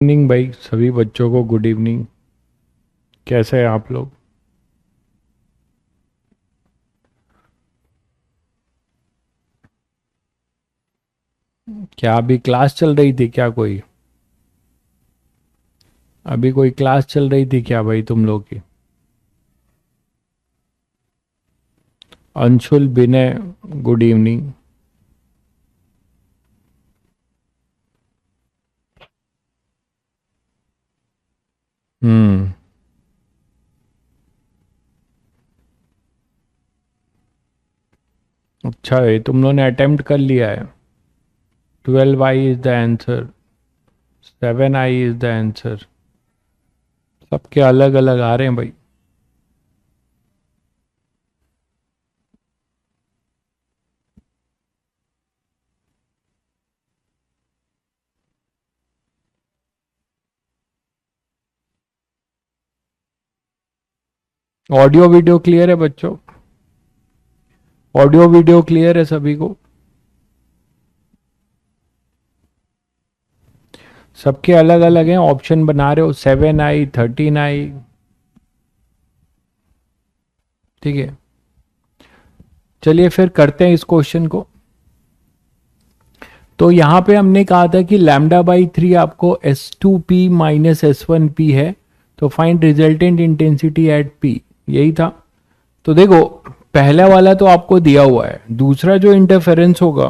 Evening भाई, सभी बच्चों को गुड इवनिंग। कैसे हैं आप लोग? क्या अभी क्लास चल रही थी क्या कोई? अभी कोई क्लास चल रही थी क्या भाई तुम लोग की? अंशुल, विनय, गुड इवनिंग। हम्म। अच्छा है, तुम लोगों ने अटेम्प्ट कर लिया है। 12I is the answer. 7I is the answer. सबके अलग अलग आ रहे हैं भाई। ऑडियो वीडियो क्लियर है बच्चों? ऑडियो वीडियो क्लियर है सभी को? सबके अलग अलग हैं, ऑप्शन बना रहे हो। 7I, 13I। ठीक है, चलिए फिर करते हैं इस क्वेश्चन को। तो यहां पे हमने कहा था कि λ/3 आपको S2P माइनस S1P है, तो find resultant intensity eight P, यही था। तो देखो, पहला वाला तो आपको दिया हुआ है, दूसरा जो इंटरफेरेंस होगा,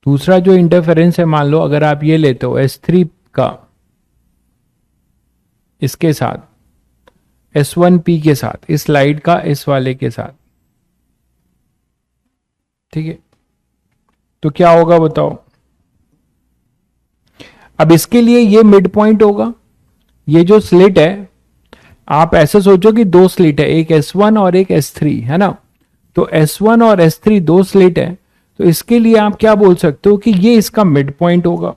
दूसरा जो इंटरफेरेंस है, मान लो अगर आप ये लेते हो S3 का इसके साथ, S1P के साथ, इस स्लाइड का इस वाले के साथ, ठीक है, तो क्या होगा बताओ। अब इसके लिए ये मिड पॉइंट होगा। ये जो स्लिट है, आप ऐसे सोचो कि दो स्लिट है, एक S1 और एक S3 है ना। तो S1 और S3 दो स्लिट है, तो इसके लिए आप क्या बोल सकते हो कि ये इसका मिड पॉइंट होगा।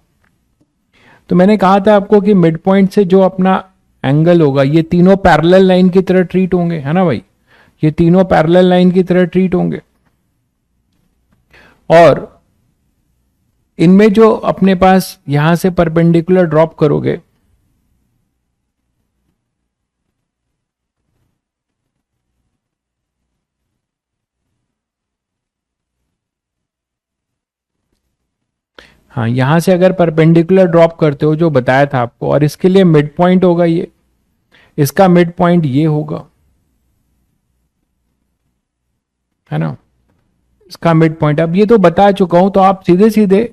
तो मैंने कहा था आपको कि मिड पॉइंट से जो अपना एंगल होगा, ये तीनों पैरेलल लाइन की तरह ट्रीट होंगे, है ना भाई। ये तीनों पैरेलल लाइन की तरह ट्रीट होंगे, और इनमें जो अपने पास यहां से परपेंडिकुलर ड्रॉप करोगे, हाँ, यहां से अगर परपेंडिकुलर ड्रॉप करते हो जो बताया था आपको, और इसके लिए मिड पॉइंट होगा ये, इसका मिड पॉइंट ये होगा, है ना, इसका मिड पॉइंट। अब ये तो बता चुका हूं, तो आप सीधे सीधे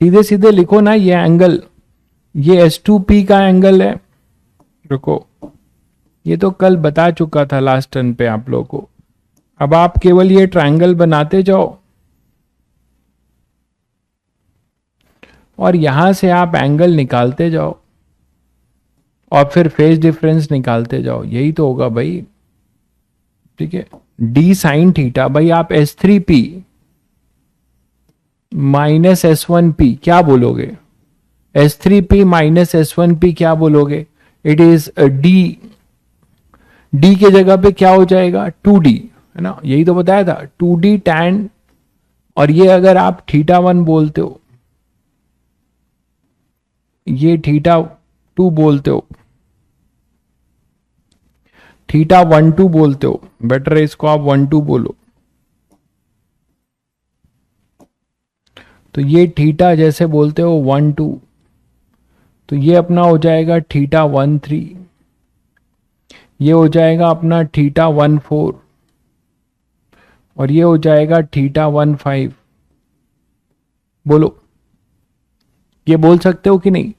सीधे सीधे लिखो ना, ये एंगल, ये S2P का एंगल है। रुको, ये तो कल बता चुका था लास्ट टर्न पे आप लोगों को। अब आप केवल ये ट्रायंगल बनाते जाओ, और यहां से आप एंगल निकालते जाओ, और फिर फेज डिफरेंस निकालते जाओ, यही तो होगा भाई। ठीक है, डी साइन थीटा, भाई आप S3P माइनस S1P क्या बोलोगे? S3P माइनस S1P क्या बोलोगे? It is D. डी के जगह पे क्या हो जाएगा? 2D, है ना, यही तो बताया था, 2D tan। और ये अगर आप θ1 बोलते हो, ये θ2 बोलते हो, θ12 बोलते हो, बेटर है इसको आप 1 2 बोलो। तो ये थीटा जैसे बोलते हो 1 2, तो ये अपना हो जाएगा θ13, ये हो जाएगा अपना θ14, और ये हो जाएगा θ15। बोलो, ये बोल सकते हो कि नहीं?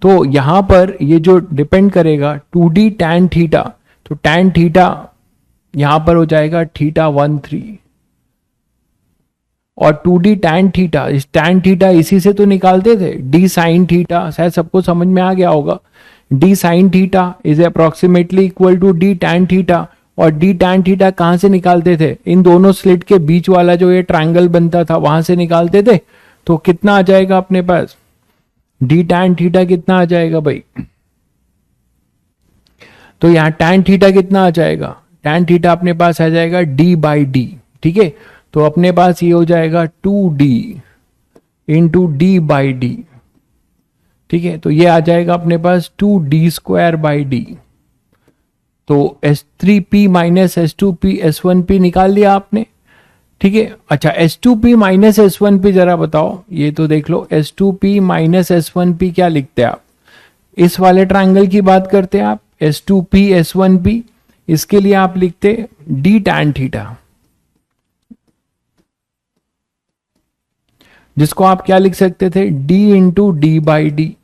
तो यहां पर ये जो डिपेंड करेगा 2D tan थीटा, तो tan थीटा यहां पर हो जाएगा θ13, और 2D tan थीटा, इस tan थीटा इसी से तो निकालते थे, डी साइन थीटा, शायद सबको समझ में आ गया होगा। D sine theta is approximately equal to d tan theta, और डी tan थीटा कहां से निकालते थे? इन दोनों स्लिट के बीच वाला जो ये ट्रायंगल बनता था वहां से निकालते थे। तो कितना आ जाएगा अपने पास? डी tan थीटा कितना आ जाएगा भाई? तो यहां tan थीटा कितना आ जाएगा? tan थीटा अपने पास आ जाएगा D/D, ठीक है, तो अपने पास ये हो जाएगा 2d into D by d. ठीक है, तो ये आ जाएगा अपने पास 2d² बाई डी। तो S3P माइनस S2P S1P निकाल लिया आपने। ठीक है, अच्छा S2P माइनस S1P जरा बताओ, ये तो देख लो S2P माइनस S1P क्या लिखते हैं आप? इस वाले ट्रायंगल की बात करते हैं आप, S2P S1P, इसके लिए आप लिखते d tan थीटा, जिसको आप क्या लिख सकते थे, d into D by d.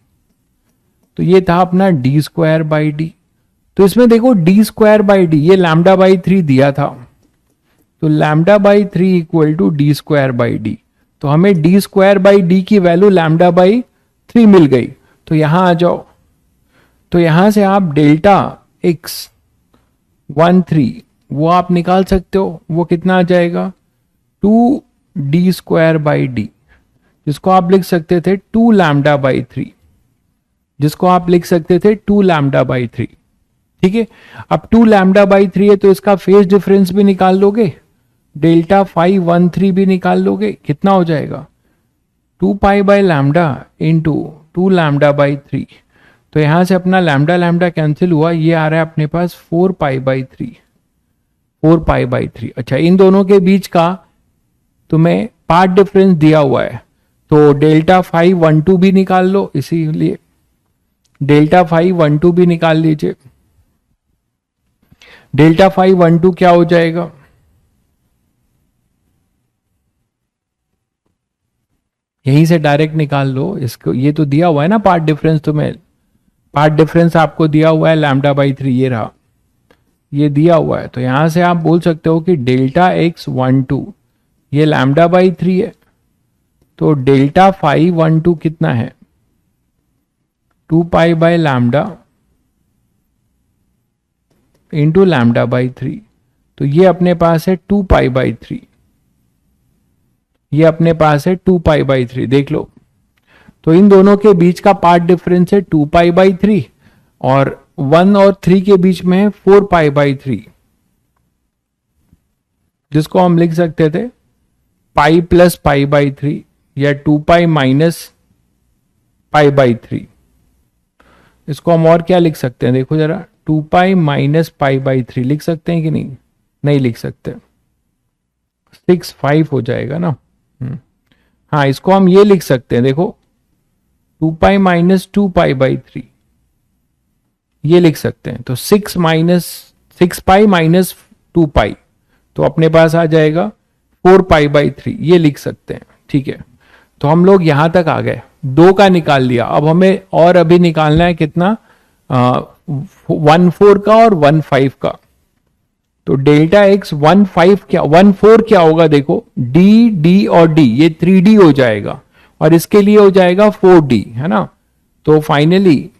तो ये था अपना d² बाई डी। तो इसमें देखो d² बाई डी, ये लैम्डा बाई 3 दिया था, तो lambda by 3 equal to d² by d. तो हमें d² बाई डी की वैल्यू लैम्डा बाई 3 मिल गई। तो यहां आ जाओ, तो यहां से आप डेल्टा x 13 वो आप निकाल सकते हो, वो कितना आ जाएगा 2d² बाई डी, जिसको आप लिख सकते थे 2 लैम्डा बाई 3, जिसको आप लिख सकते थे 2 लैम्डा बाई 3। ठीक है, अब 2 लैम्डा बाई 3 है तो इसका फेज डिफरेंस भी निकाल लोगे, डेल्टा 513 भी निकाल लोगे, कितना हो जाएगा 2 pi by lambda into 2 lambda by 3। तो यहां से अपना लैम्डा लैम्डा कैंसिल हुआ, ये आ रहा है अपने पास 4 पाई बाई 3, 4 पाई बाई 3। अच्छा, इन दोनों के बीच का तुम्हें पार्ट डिफरेंस दिया हुआ है, तो डेल्टा 512 भी निकाल लो, इसीलिए डेल्टा 512 भी निकाल लीजिए। डेल्टा 512 क्या हो जाएगा, यहीं से डायरेक्ट निकाल लो इसको, ये तो दिया हुआ है ना पार्ट डिफरेंस, तुम्हें पार्ट डिफरेंस आपको दिया हुआ है लैम्डा बाई 3, ये रहा, ये दिया हुआ है। तो यहां से आप बोल सकते हो कि डेल्टा x12 ये लैम्डा बाई 3 है, तो डेल्टा 512 कितना है 2 pi by lambda into lambda by 3। तो ये अपने पास है 2 पाई बाई 3, ये अपने पास है 2 पाई बाई 3, देख लो। तो इन दोनों के बीच का पार्ट डिफरेंस है 2 पाई बाई 3, और 1 और 3 के बीच में है 4 पाई बाई 3, जिसको हम लिख सकते थे पाई प्लस पाई बाई 3 या 2 पाई माइनस पाई बाई 3। इसको हम और क्या लिख सकते हैं, देखो जरा, 2 पाई माइनस पाई बाई 3 लिख सकते हैं कि नहीं, नहीं लिख सकते, 6 5 हो जाएगा ना। हाँ, इसको हम ये लिख सकते हैं, देखो 2 पाई माइनस 2 पाई बाई 3, ये लिख सकते हैं। तो 6 पाई माइनस 2 पाई, तो अपने पास आ जाएगा 4 पाई बाई 3, ये लिख सकते हैं। ठीक है, तो हम लोग यहां तक आ गए, 2 का निकाल लिया। अब हमें और अभी निकालना है कितना, 1/4 का और 1/5 का। तो डेल्टा x 1/5 क्या 1/4 क्या होगा, देखो डी डी और डी, ये 3d हो जाएगा, और इसके लिए हो जाएगा 4d, है ना। तो फाइनली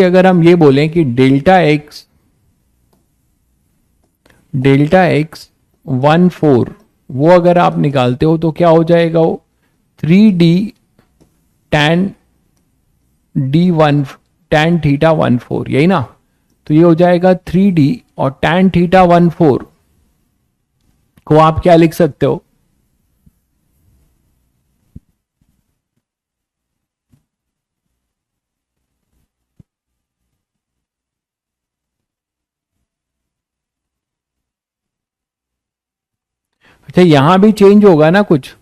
अगर हम ये बोलें कि डेल्टा x 1/4 वो अगर आप निकालते हो तो क्या हो जाएगा, वो 3d tan tan थीटा 1/4, यही ना। तो ये हो जाएगा 3d, और tan थीटा 1/4 को आप क्या लिख सकते हो, अच्छा यहां भी चेंज होगा ना कुछ,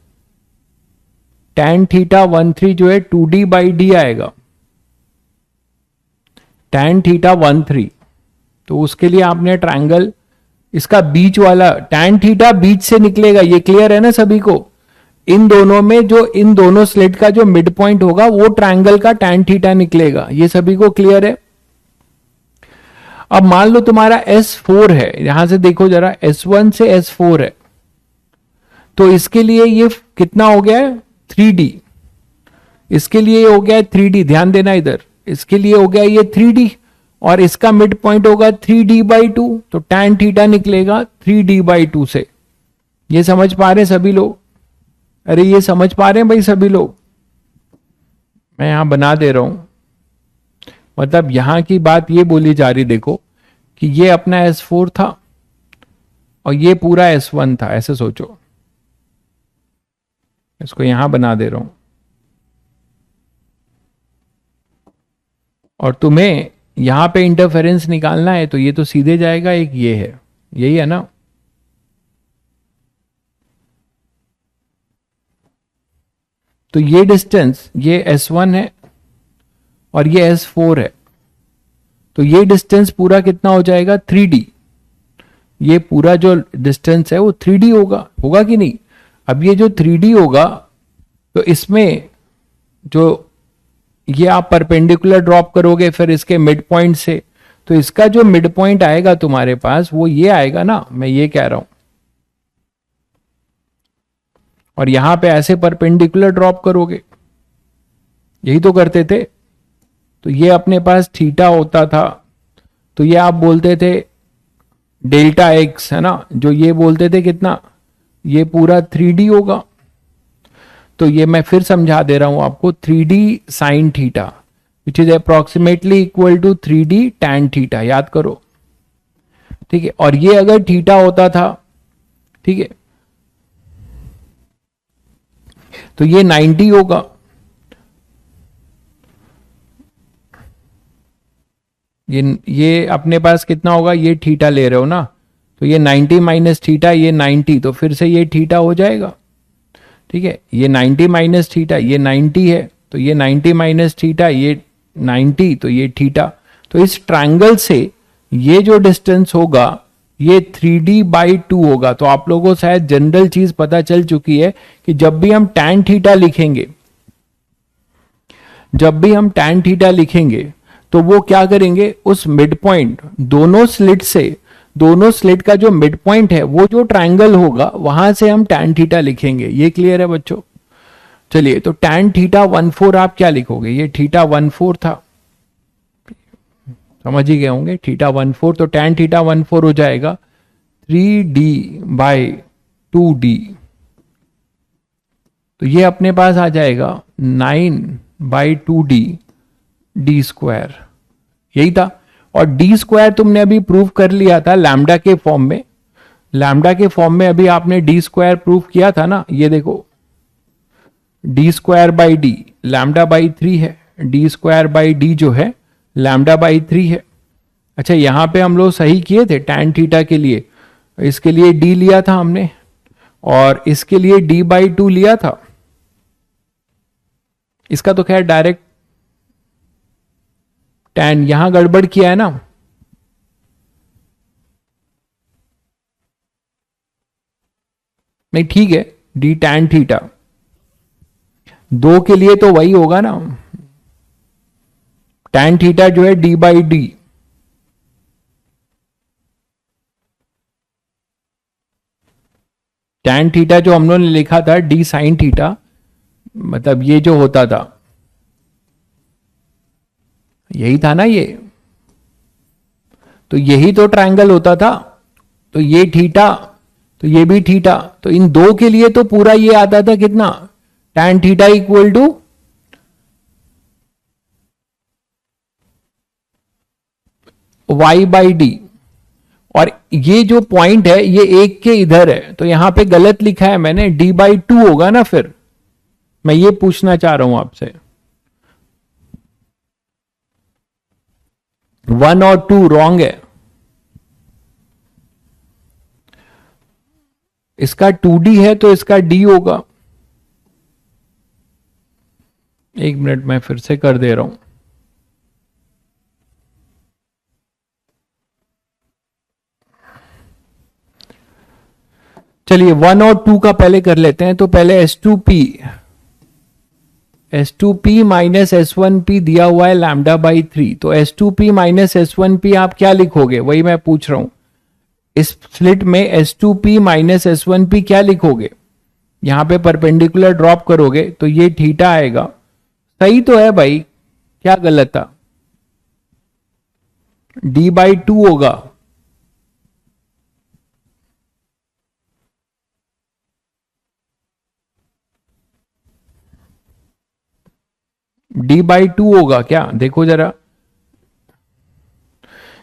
tan थीटा 13 जो है 2d बाई डी आएगा, tan थीटा 13। तो उसके लिए आपने ट्रायंगल इसका बीच वाला tan थीटा बीच से निकलेगा, ये क्लियर है ना सभी को। इन दोनों में जो इन दोनों स्लेट का जो मिड पॉइंट होगा वो ट्रायंगल का tan थीटा निकलेगा, ये सभी को क्लियर है। अब मान लो तुम्हारा S4 है, यहां से देखो जरा, S1 से S4 है, तो इसके लिए ये कितना हो गया है 3d, इसके लिए हो गया है 3d, ध्यान देना इधर, इसके लिए हो गया ये 3d, और इसका मिड पॉइंट होगा 3d बाई 2, तो tan थीटा निकलेगा 3d बाई 2 से। ये समझ पा रहे सभी लोग, अरे ये समझ पा रहे हैं भाई सभी लोग? मैं यहां बना दे रहा हूं, मतलब यहां की बात ये बोली जा रही, देखो कि ये अपना S4 था और ये पूरा S1 था, ऐसे सोचो। इसको यहां बना दे रहा हूं, और तुम्हें यहां पे इंटरफेरेंस निकालना है तो ये तो सीधे जाएगा, एक ये है, यही है ना। तो ये डिस्टेंस, ये S1 है और ये S4 है, तो ये डिस्टेंस पूरा कितना हो जाएगा? 3D। ये पूरा जो डिस्टेंस है वो 3D होगा, होगा कि नहीं? अब ये जो 3D होगा, तो इसमें जो ये आप परपेंडिकुलर ड्रॉप करोगे फिर इसके मिड पॉइंट से, तो इसका जो मिड पॉइंट आएगा तुम्हारे पास वो ये आएगा ना, मैं ये कह रहा हूं। और यहां पे ऐसे परपेंडिकुलर ड्रॉप करोगे, यही तो करते थे। तो ये अपने पास थीटा होता था, तो ये आप बोलते थे डेल्टा एक्स, है ना, जो ये बोलते थे कितना, ये पूरा 3D होगा। तो ये मैं फिर समझा दे रहा हूं आपको, 3D sine theta which is approximately equal to 3D tan theta, याद करो, ठीक है। और ये अगर थीटा होता था, ठीक है, तो ये 90 होगा। ये अपने पास कितना होगा, ये थीटा ले रहे हो ना, तो ये 90 माइनस थीटा, ये 90, तो फिर से ये थीटा हो जाएगा, ठीक है। ये 90 माइनस थीटा, ये 90 है, तो ये 90 माइनस थीटा, ये 90, तो ये थीटा। तो इस ट्रायंगल से ये जो डिस्टेंस होगा ये 3D/2 होगा। तो आप लोगों को शायद जनरल चीज पता चल चुकी है कि जब भी हम tan थीटा लिखेंगे, जब भी हम tan थीटा लिखेंगे तो वो क्या करेंगे, उस मिड पॉइंट, दोनों स्लिट से, दोनों स्लिट का जो मिड पॉइंट है वो जो ट्रायंगल होगा वहां से हम tan थीटा लिखेंगे। ये क्लियर है बच्चों? चलिए, तो tan थीटा 1/4 आप क्या लिखोगे, ये थीटा 1/4 था, समझ ही गए होंगे, थीटा 1/4, तो tan थीटा 1/4 हो जाएगा 3D/2D। तो ये अपने पास आ जाएगा 9/2D डी स्क्वायर, यही था। और डी स्क्वायर तुमने अभी प्रूव कर लिया था लैम्डा के फॉर्म में, लैम्डा के फॉर्म में अभी आपने डी स्क्वायर प्रूव किया था ना, ये देखो डी स्क्वायर बाई डी λ/3 है, डी स्क्वायर बाई डी जो है λ/3 है। अच्छा, यहां पे हम लोग सही किए थे tan थीटा के लिए, इसके लिए डी लिया था हमने और इसके लिए d/2 लिया था। इसका तो खैर डायरेक्ट tan, यहां गड़बड़ किया है ना, नहीं ठीक है, डी tan थीटा, दो के लिए तो वही होगा ना, tan थीटा जो है d/d, tan थीटा जो हम लोगों ने लिखा था d sin थीटा, मतलब ये जो होता था यही था ना ये, तो यही तो ट्रायंगल होता था। तो ये थीटा, तो ये भी थीटा, तो इन दो के लिए तो पूरा ये आता था कितना, tan theta equal to y/d। और ये जो पॉइंट है ये एक के इधर है, तो यहां पे गलत लिखा है मैंने, d/2 होगा ना। फिर मैं ये पूछना चाह रहा हूं आपसे, 1 और 2 रॉन्ग है, इसका 2D है तो इसका D होगा। एक मिनट, मैं फिर से कर दे रहा हूं। चलिए 1 और 2 का पहले कर लेते हैं। तो पहले S2P माइनस S1P दिया हुआ है λ/3, तो S2P माइनस S1P आप क्या लिखोगे, वही मैं पूछ रहा हूं। इस स्लिट में S2P माइनस S1P क्या लिखोगे, यहां पे परपेंडिकुलर ड्रॉप करोगे तो ये थीटा आएगा। सही तो है भाई, क्या गलत था, d/2 होगा। d/2 होगा क्या? देखो जरा,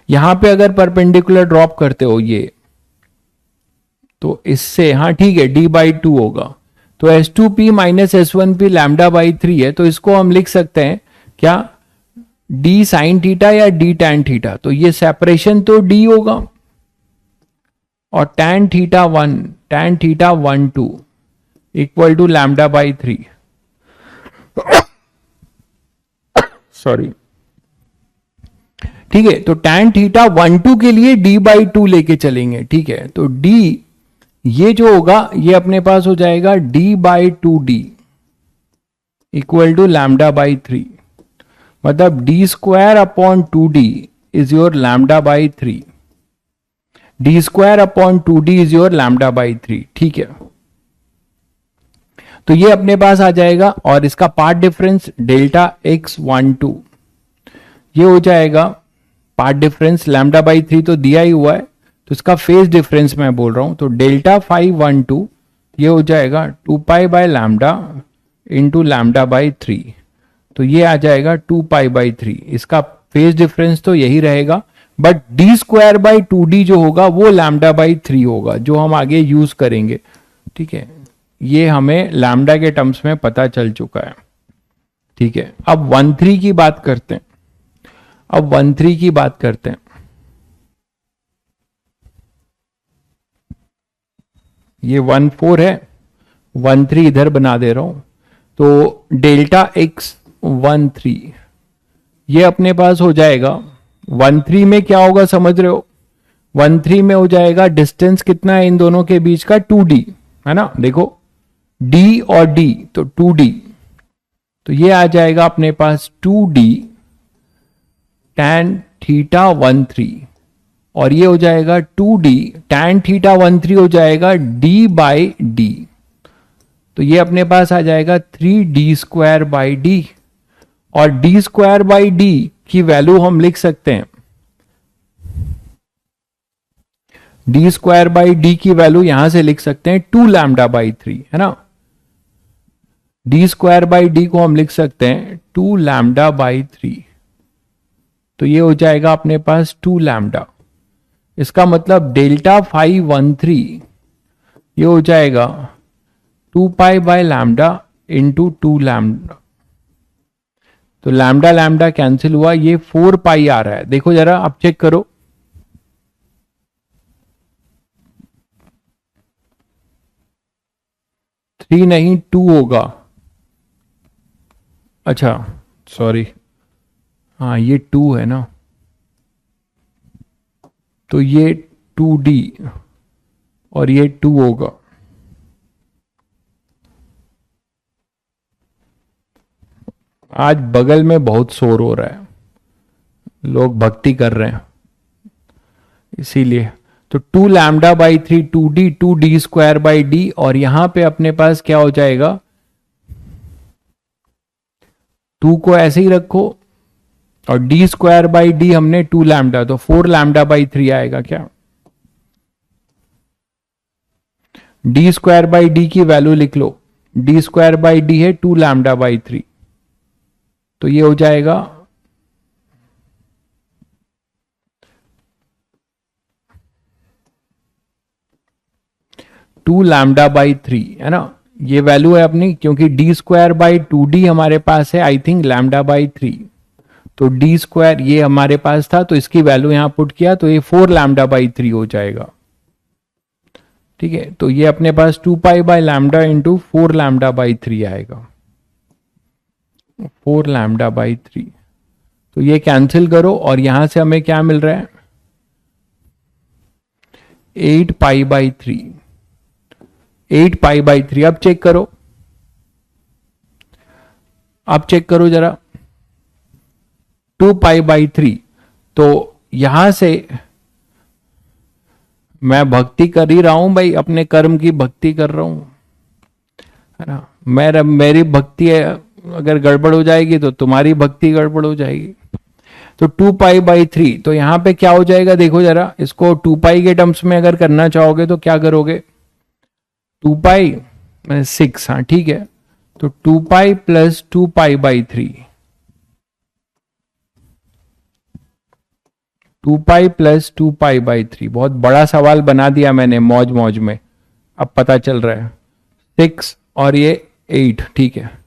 यहां पे अगर परपेंडिकुलर ड्रॉप करते हो ये, तो इससे, हाँ ठीक है, d/2 होगा। तो S2p minus S1p lambda by 3 है, तो इसको हम लिख सकते हैं क्या, d साइन थीटा या d टैन थीटा। तो ये सेपरेशन तो d होगा, और tan theta 1 2 equal to lambda by 3, sorry, ठीक है। तो टैन थीटा 1 2 के लिए d/2 लेके चलेंगे, ठीक है। तो d ये जो होगा ये अपने पास हो जाएगा d/2d equal to lambda by 3, मतलब d² 2d is your lambda by 3, d² 2d is your lambda by 3, ठीक है। तो ये अपने पास आ जाएगा, और इसका पार्ट डिफरेंस डेल्टा x12 ये हो जाएगा, पार्ट डिफरेंस लैम्डा बाई 3 तो दिया ही हुआ है, तो इसका फेज डिफरेंस मैं बोल रहा हूं, तो डेल्टा 512 ये हो जाएगा 2 pi by lambda into lambda by 3, तो ये आ जाएगा 2 पाई बाई 3। इसका फेज डिफरेंस तो यही रहेगा, बट d² 2d जो होगा वो लैम्डा बाई 3 होगा, जो हम आगे यूज करेंगे, ठीक है। ये हमें लैम्डा के टर्म्स में पता चल चुका है, ठीक है। अब 1/3 की बात करते हैं, अब 1/3 की बात करते हैं। ये 1/4 है, 1/3 इधर बना दे रहा हूं, तो डेल्टा x13 ये अपने पास हो जाएगा 1/3 में क्या होगा समझ रहे हो, 1/3 में हो जाएगा डिस्टेंस कितना है इन दोनों के बीच का, 2d है ना, देखो d और d तो 2d, तो ये आ जाएगा अपने पास 2d tan थीटा 13, और ये हो जाएगा 2d tan थीटा 13 हो जाएगा d/d, तो ये अपने पास आ जाएगा 3d² d, और d² d की वैल्यू हम लिख सकते हैं, d² d की वैल्यू यहां से लिख सकते हैं 2 लैम्डा बाई 3, है ना, d² d को हम लिख सकते हैं 2 लैम्डा बाई 3, तो ये हो जाएगा अपने पास 2 लैम्डा। इसका मतलब डेल्टा 513 ये हो जाएगा 2 pi by lambda into 2 lambda, तो लैम्डा लैम्डा कैंसिल हुआ, ये 4 पाई आ रहा है, देखो जरा आप चेक करो, थ्री नहीं 2 होगा, अच्छा सॉरी, हाँ ये 2 है ना, तो ये 2d और ये 2 होगा। आज बगल में बहुत शोर हो रहा है, लोग भक्ति कर रहे हैं इसीलिए, तो 2 lambda by 3 2d 2d² d, और यहां पे अपने पास क्या हो जाएगा, 2 को ऐसे ही रखो, और d² d हमने 2 लैम्डा, तो 4 लैम्डा बाई 3 आएगा क्या, d² d की वैल्यू लिख लो, d² d है 2 लैम्डा बाई 3, तो ये हो जाएगा 2 लैम्डा बाई 3, है ना, ये वैल्यू है अपनी, क्योंकि d² 2d हमारे पास है आई थिंक लैम्डा बाई 3, तो d² ये हमारे पास था, तो इसकी वैल्यू यहां पुट किया, तो ये 4 लैम्डा बाई 3 हो जाएगा, ठीक है। तो ये अपने पास 2 pi by lambda into 4 lambda by 3 आएगा, 4 लैम्डा बाई 3, तो ये कैंसिल करो, और यहां से हमें क्या मिल रहा है, 8 पाई बाई 3, 8 पाई बाई 3, अब चेक करो, अब चेक करो जरा, 2 पाई बाई 3, तो यहां से मैं भक्ति कर ही रहा हूं भाई, अपने कर्म की भक्ति कर रहा हूं, है ना, मेरी भक्ति है, अगर गड़बड़ हो जाएगी तो तुम्हारी भक्ति गड़बड़ हो जाएगी, तो 2 पाई बाई 3, तो यहां पे क्या हो जाएगा देखो जरा, इसको 2 पाई के टर्म्स में अगर करना चाहोगे तो क्या करोगे, 2 पाई 6, हाँ ठीक है, तो 2 पाई प्लस 2 पाई बाई 3, 2 पाई + 2 पाई/3। बहुत बड़ा सवाल बना दिया मैंने मौज मौज में, अब पता चल रहा है 6 और ये 8। ठीक है,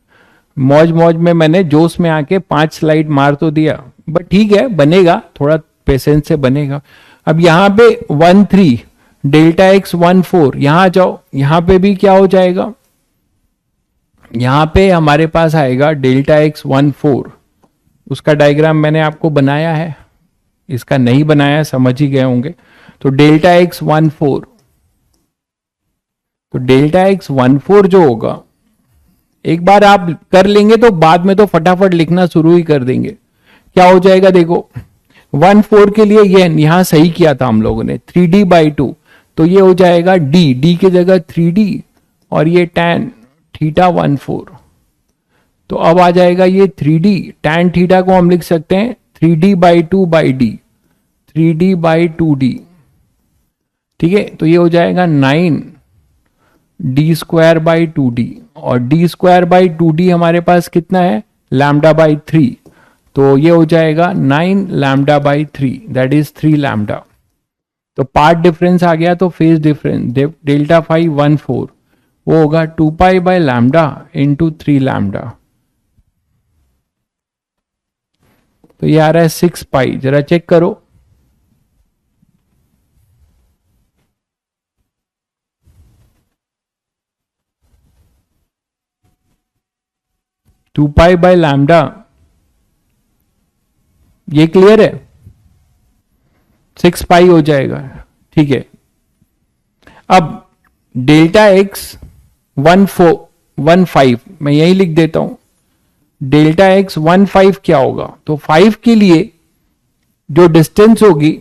मौज मौज में मैंने जोश में आके 5 स्लाइड मार तो दिया, बट ठीक है, बनेगा, थोड़ा पेशेंस से बनेगा। अब यहाँ पे 1 3 डेल्टा एक्स 1 4, यहां आ जाओ, यहां पे भी क्या हो जाएगा, यहां पे हमारे पास आएगा डेल्टा एक्स 1 4। उसका डायग्राम मैंने आपको बनाया है, इसका नहीं बनाया, समझ ही गए होंगे। तो डेल्टा एक्स 1 4, तो डेल्टा एक्स 1 4 जो होगा, एक बार आप कर लेंगे तो बाद में तो फटाफट लिखना शुरू ही कर देंगे। क्या हो जाएगा देखो, 1 4 के लिए ये यहां सही किया था हम लोगों ने 3D/2, तो ये हो जाएगा डी की जगह 3D, और ये tan थीटा 1 4। तो अब आ जाएगा ये 3D, tan थीटा को हम लिख सकते हैं 3D/2/d, 3D/2d। ठीक है, तो ये हो जाएगा 9d²/2d, और d²/2d हमारे पास कितना है, λ/3। तो ये हो जाएगा 9 λ/3, दैट इज 3 लैम्डा। तो पार्ट डिफरेंस आ गया, तो फेज डिफरेंस डेल्टा फाई 1 4 वो होगा 2 पाई/λ इंटू 3 लैम्डा। तो ये आ रहा है 6 पाई, जरा चेक करो। टू पाई/λ, ये क्लियर है, 6 पाई हो जाएगा। ठीक है, अब डेल्टा एक्स 1 4 1 5, मैं यही लिख देता हूं, डेल्टा एक्स 1 5 क्या होगा, तो 5 के लिए जो डिस्टेंस होगी,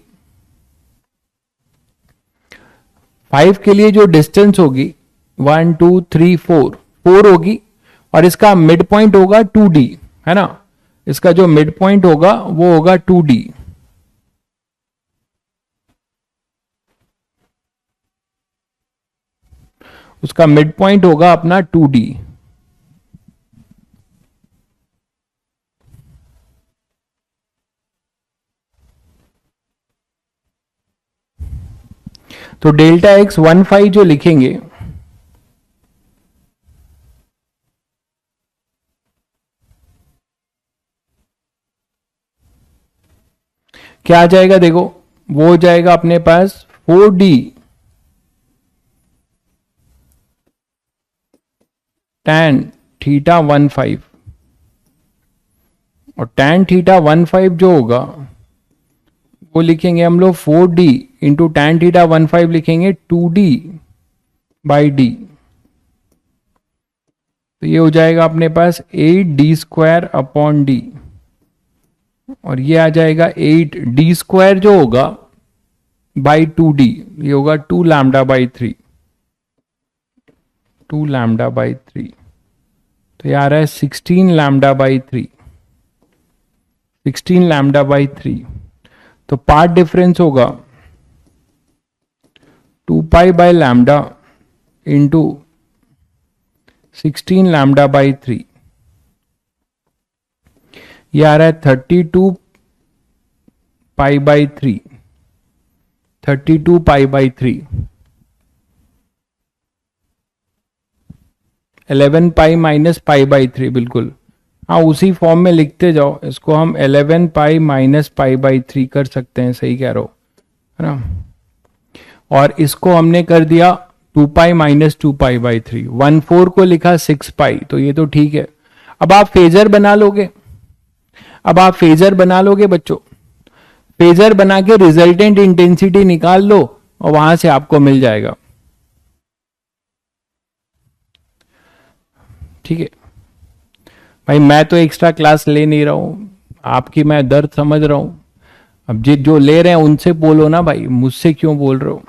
5 के लिए जो डिस्टेंस होगी 1 2 3 4 4 होगी, और इसका मिड पॉइंट होगा 2D, है ना, इसका जो मिड पॉइंट होगा वो होगा 2D। उसका मिड पॉइंट होगा अपना 2D। तो डेल्टा एक्स 1 5 जो लिखेंगे, क्या आ जाएगा देखो, वो हो जाएगा अपने पास 4D tan थीटा 1 5, और tan थीटा 1 5 जो होगा वो लिखेंगे हम लोग 4D इंटू tan थीटा 1 5 लिखेंगे 2D/d। तो ये हो जाएगा अपने पास 8d²/d, और ये आ जाएगा 8d² जो होगा बाई 2D, ये होगा 2 λ/3, 2 λ/3। तो ये आ रहा है 16 λ/3, 16 λ/3। तो पार्ट डिफरेंस होगा 2 पाई/λ इंटू 16 λ/3। ये आ रहा है 32 पाई/3, 32 पाई/3, 11 पाई माइनस पाई/3, बिल्कुल हाँ, उसी फॉर्म में लिखते जाओ, इसको हम 11 पाई माइनस पाई/3 कर सकते हैं, सही कह रहे हो, है ना। और इसको हमने कर दिया 2 पाई माइनस 2 पाई/3, 1 4 को लिखा 6 पाई, तो ये तो ठीक है। अब आप फेजर बना लोगे, अब आप फेजर बना लोगे बच्चों, फेजर बना के रिजल्टेंट इंटेंसिटी निकाल लो, और वहां से आपको मिल जाएगा। ठीक है भाई, मैं तो एक्स्ट्रा क्लास ले नहीं रहा हूं, आपकी मैं दर्द समझ रहा हूं। अब जो ले रहे हैं उनसे बोलो ना भाई, मुझसे क्यों बोल रहे हो।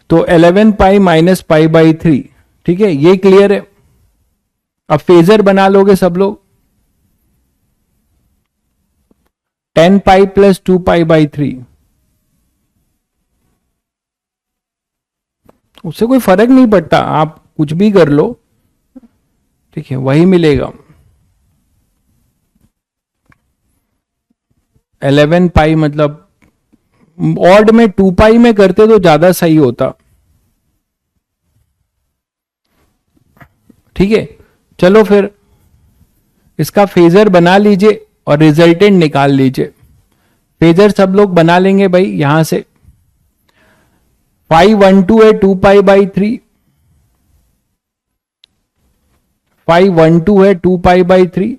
तो 11 पाई माइनस पाई/3, ठीक है, ये क्लियर है। अब फेजर बना लोगे सब लोग, 10 पाई प्लस 2 पाई/3, उससे कोई फर्क नहीं पड़ता, आप कुछ भी कर लो, ठीक है, वही मिलेगा। 11 पाई मतलब ऑड में 2 पाई में करते तो ज्यादा सही होता। ठीक है, चलो फिर इसका फेजर बना लीजिए और रिजल्टेंट निकाल लीजिए। फेजर सब लोग बना लेंगे भाई यहां से। 512 है 2 पाई/3, 512 है 2 पाई/3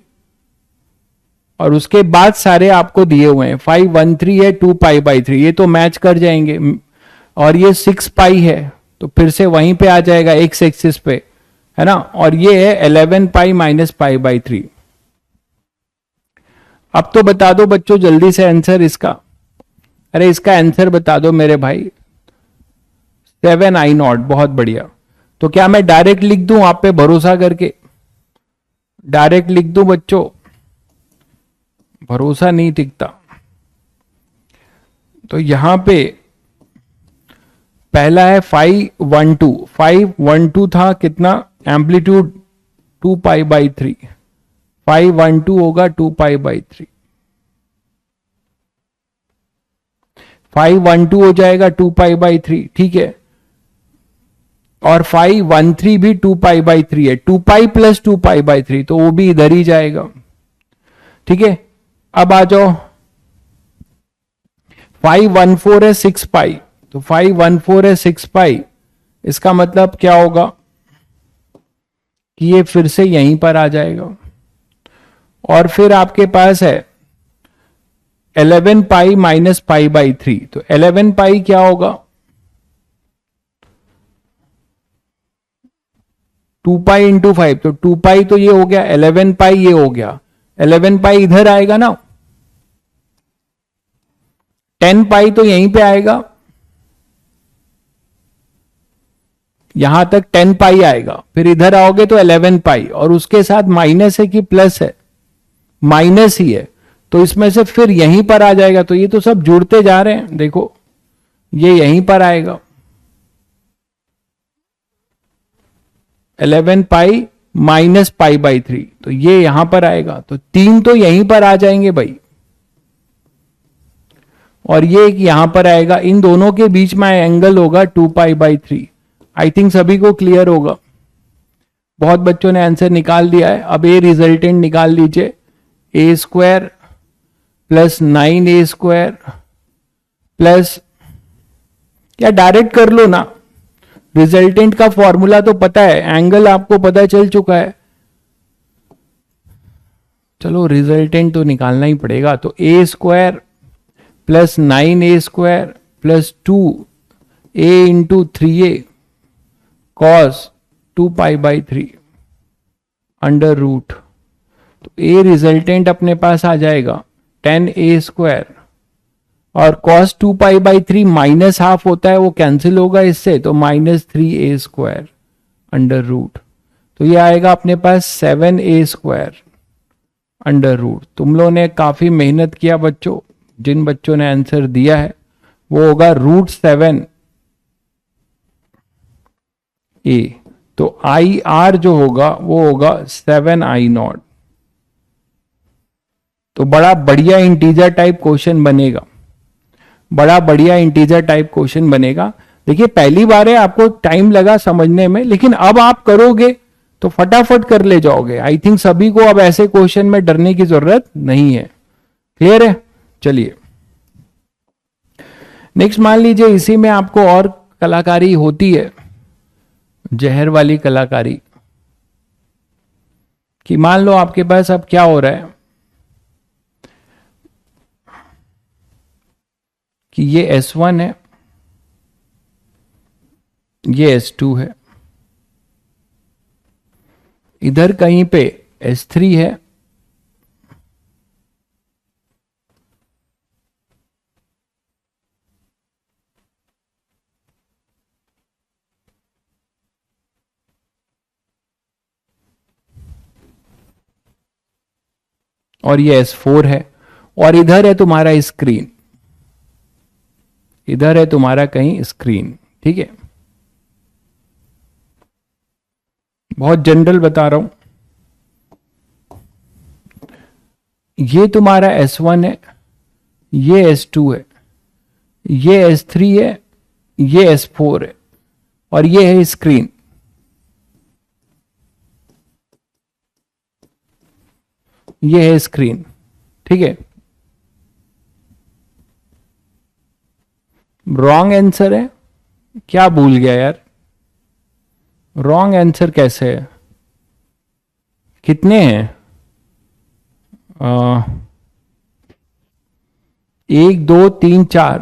और उसके बाद सारे आपको दिए हुए हैं। 513 है 2 पाई/3, ये तो मैच कर जाएंगे। और ये 6 पाई है तो फिर से वहीं पे आ जाएगा एक्स एक्सिस पे, है ना। और ये है 11 पाई माइनस पाई/3। अब तो बता दो बच्चों जल्दी से आंसर इसका। अरे इसका आंसर बता दो मेरे भाई। 7I0, बहुत बढ़िया। तो क्या मैं डायरेक्ट लिख दूं आप पे भरोसा करके? डायरेक्ट लिख दूं बच्चों? भरोसा नहीं टिकता। तो यहां पे पहला है 512। 512 था कितना? एम्पलीट्यूड 2 पाई/3। 512 होगा 2 पाई/3। 512 हो जाएगा 2 पाई/3, ठीक है। और 513 भी 2 पाई/3 है। 2 पाई प्लस 2 पाई/3 तो वो भी इधर ही जाएगा, ठीक है। अब आ जाओ 514 है 6 पाई। तो 514 है 6 पाई, इसका मतलब क्या होगा कि ये फिर से यहीं पर आ जाएगा। और फिर आपके पास है 11 पाई माइनस पाई/3। तो 11 पाई क्या होगा? 2 पाई इंटू 5, तो 2 पाई तो ये हो गया, 11 पाई ये हो गया। 11 पाई इधर आएगा ना, 10 पाई तो यहीं पे आएगा, यहां तक 10 पाई आएगा। फिर इधर आओगे तो 11 पाई, और उसके साथ माइनस है कि प्लस है? माइनस ही है, तो इसमें से फिर यहीं पर आ जाएगा। तो ये तो सब जुड़ते जा रहे हैं, देखो ये यहीं पर आएगा 11 पाई माइनस पाई/3, तो ये यहां पर आएगा। तो 3 तो यहीं पर आ जाएंगे भाई, और ये एक यहां पर आएगा। इन दोनों के बीच में एंगल होगा 2 पाई/3। आई थिंक सभी को क्लियर होगा। बहुत बच्चों ने आंसर निकाल दिया है। अब ये रिजल्टेंट निकाल लीजिए। a² प्लस 9a² प्लस, या डायरेक्ट कर लो ना, रिजल्टेंट का फॉर्मूला तो पता है, एंगल आपको पता चल चुका है। चलो रिजल्टेंट तो निकालना ही पड़ेगा। तो a² plus 9a² plus 2a into 3a cos 2 पाई/3 अंडर रूट। तो a रिजल्टेंट अपने पास आ जाएगा 10a² और cos 2 पाई/3 माइनस हाफ होता है, वो कैंसिल होगा इससे, तो -3a² अंडर रूट। तो ये आएगा अपने पास 7a² अंडर रूट। तुम लोगों ने काफी मेहनत किया बच्चों। जिन बच्चों ने आंसर दिया है वो होगा √7a। तो IR जो होगा वो होगा 7I0। तो बड़ा बढ़िया इंटीजर टाइप क्वेश्चन बनेगा, बड़ा बढ़िया इंटीजर टाइप क्वेश्चन बनेगा। देखिए पहली बार है, आपको टाइम लगा समझने में, लेकिन अब आप करोगे तो फटाफट कर ले जाओगे। आई थिंक सभी को अब ऐसे क्वेश्चन में डरने की जरूरत नहीं है। क्लियर है? चलिए नेक्स्ट मान लीजिए इसी में आपको और कलाकारी होती है, जहर वाली कलाकारी। कि मान लो आपके पास अब क्या हो रहा है कि ये S1 है, ये S2 है, इधर कहीं पे S3 है, और ये S4 है, और इधर है तुम्हारा स्क्रीन, इधर है तुम्हारा कहीं स्क्रीन। ठीक है, बहुत जनरल बता रहा हूं। ये तुम्हारा S1 है ये S2 है, ये S3 है, ये S4 है, और ये है स्क्रीन। ये है स्क्रीन, ठीक है। रॉन्ग आंसर है, क्या भूल गया यार, रॉन्ग आंसर कैसे है? कितने हैं? 1 2 3 4,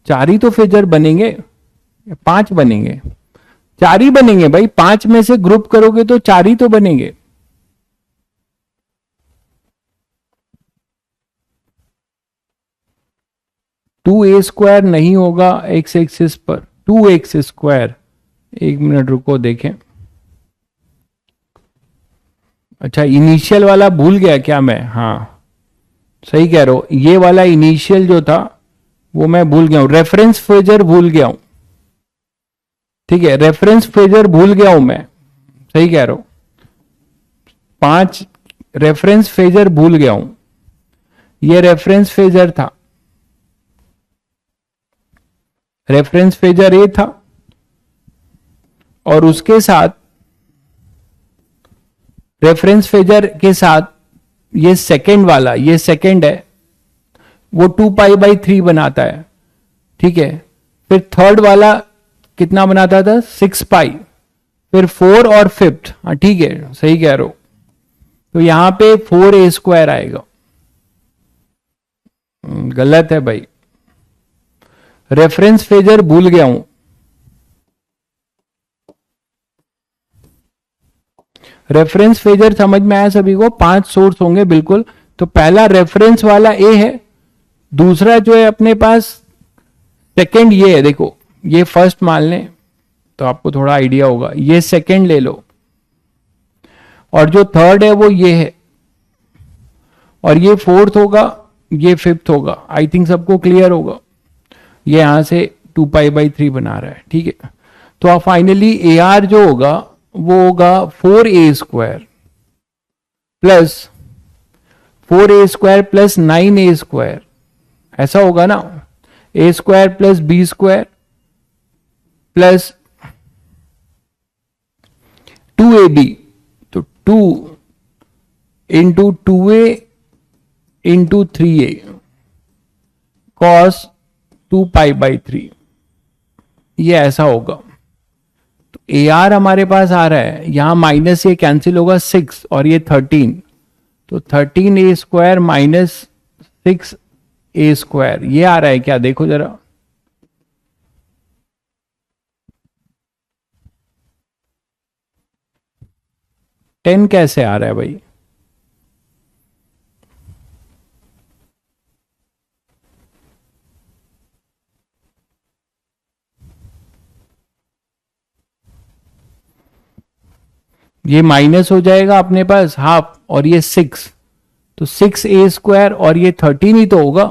4 ही तो फेजर बनेंगे, 5 बनेंगे? 4 ही बनेंगे भाई, 5 में से ग्रुप करोगे तो 4 ही तो बनेंगे। टू ए स्क्वायर नहीं होगा एक्स एक्सिस पर, 2x स्क्वायर। 1 मिनट रुको देखें। अच्छा, इनिशियल वाला भूल गया क्या मैं? हाँ सही कह रहे हो, ये वाला इनिशियल जो था वो मैं भूल गया हूं, रेफरेंस फेजर भूल गया हूं, ठीक है, रेफरेंस फेजर भूल गया हूं मैं, सही कह रहे हो, 5 रेफरेंस फेजर भूल गया हूं। ये रेफरेंस फेजर था, रेफरेंस फेजर ए था, और उसके साथ रेफरेंस फेजर के साथ ये सेकंड वाला, ये सेकंड है, वो 2π/3 बनाता है, ठीक है। फिर थर्ड वाला कितना बनाता था? 6π। फिर 4 और फिफ्थ, हाँ ठीक है, सही कह रहे हो। तो यहां पे 4a² आएगा। गलत है भाई, रेफरेंस फेजर भूल गया हूं। रेफरेंस फेजर समझ में आया सभी को? 5 सोर्स होंगे बिल्कुल। तो पहला रेफरेंस वाला ए है, दूसरा जो है अपने पास सेकंड ये है, देखो ये फर्स्ट मान लें तो आपको थोड़ा आइडिया होगा, ये सेकंड ले लो, और जो थर्ड है वो ये है, और ये फोर्थ होगा, ये फिफ्थ होगा। आई थिंक सबको क्लियर होगा। ये यहां से 2π/3 बना रहा है, ठीक है। तो आप फाइनली ए आर जो होगा वो होगा 4a² plus 4a² plus 9a², ऐसा होगा ना, a² plus b² plus 2ab, तो 2 into 2a into 3a cos 2π/3, ये ऐसा होगा। तो ए आर हमारे पास आ रहा है, यहां माइनस ये कैंसिल होगा 6 और ये 13, तो 13a² माइनस 6a², ये आ रहा है क्या? देखो जरा, टेन कैसे आ रहा है भाई? ये माइनस हो जाएगा अपने पास हाफ, और ये 6, तो 6a² और ये 13 ही तो होगा।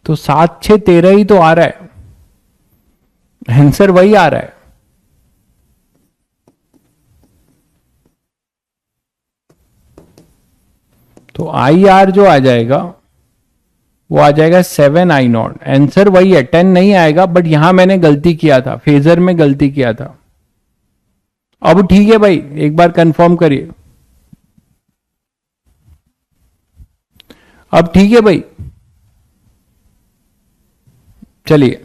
तो 7 6 13 ही तो आ रहा है, आंसर वही आ रहा है। तो आई आर जो आ जाएगा वो आ जाएगा 7I0। आंसर वही है, 10 नहीं आएगा, बट यहां मैंने गलती किया था, फेजर में गलती किया था। अब ठीक है भाई, एक बार कंफर्म करिए। अब ठीक है भाई, चलिए।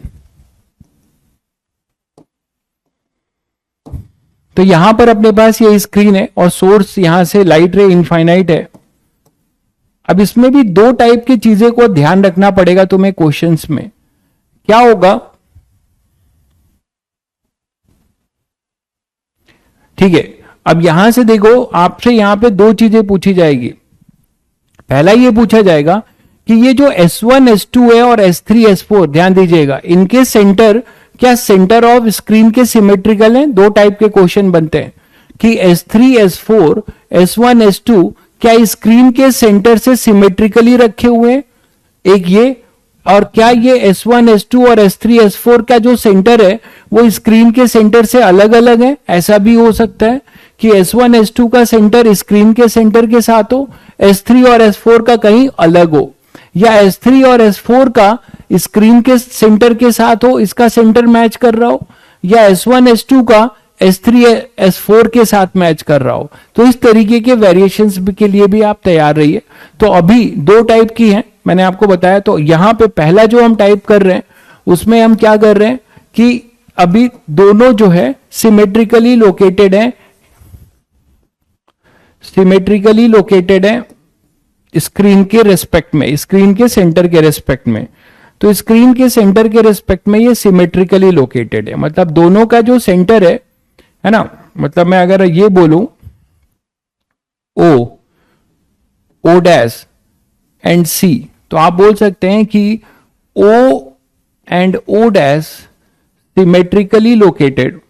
तो यहां पर अपने पास ये स्क्रीन है और सोर्स यहां से लाइट रे इनफाइनाइट है। अब इसमें भी 2 टाइप की चीजें को ध्यान रखना पड़ेगा तुम्हें क्वेश्चंस में। क्या होगा, ठीक है। अब यहां से देखो, आपसे यहां पे 2 चीजें पूछी जाएगी। पहला ये पूछा जाएगा कि ये जो S1 S2 है और S3 S4, ध्यान दीजिएगा, इनके सेंटर क्या सेंटर ऑफ स्क्रीन के सिमेट्रिकल हैं? 2 टाइप के क्वेश्चन बनते हैं कि S3 S4 S1 S2 क्या स्क्रीन के सेंटर से सिमेट्रिकली रखे हुए हैं, एक ये, और क्या ये S1 S2 और S3 S4 का जो सेंटर है वो स्क्रीन के सेंटर से अलग अलग है? ऐसा भी हो सकता है कि S1 S2 का सेंटर स्क्रीन के सेंटर के साथ हो, S3 और S4 का कहीं अलग हो, या S3 और S4 का स्क्रीन के सेंटर के साथ हो, इसका सेंटर मैच कर रहा हो, या S1 S2 का S3 S4 के साथ मैच कर रहा हो। तो इस तरीके के वेरिएशंस के लिए भी आप तैयार रहिए। तो अभी दो टाइप की हैं, मैंने आपको बताया। तो यहां पे पहला जो हम टाइप कर रहे हैं उसमें हम क्या कर रहे हैं कि अभी दोनों जो है सिमेट्रिकली लोकेटेड है, सिमेट्रिकली लोकेटेड है स्क्रीन के रेस्पेक्ट में, स्क्रीन के सेंटर के रेस्पेक्ट में। तो स्क्रीन के सेंटर के रेस्पेक्ट में ये सिमेट्रिकली लोकेटेड है, मतलब दोनों का जो सेंटर है ना, मतलब मैं अगर ये बोलूं ओ डैश एंड सी, तो आप बोल सकते हैं कि O and O dash symmetrically located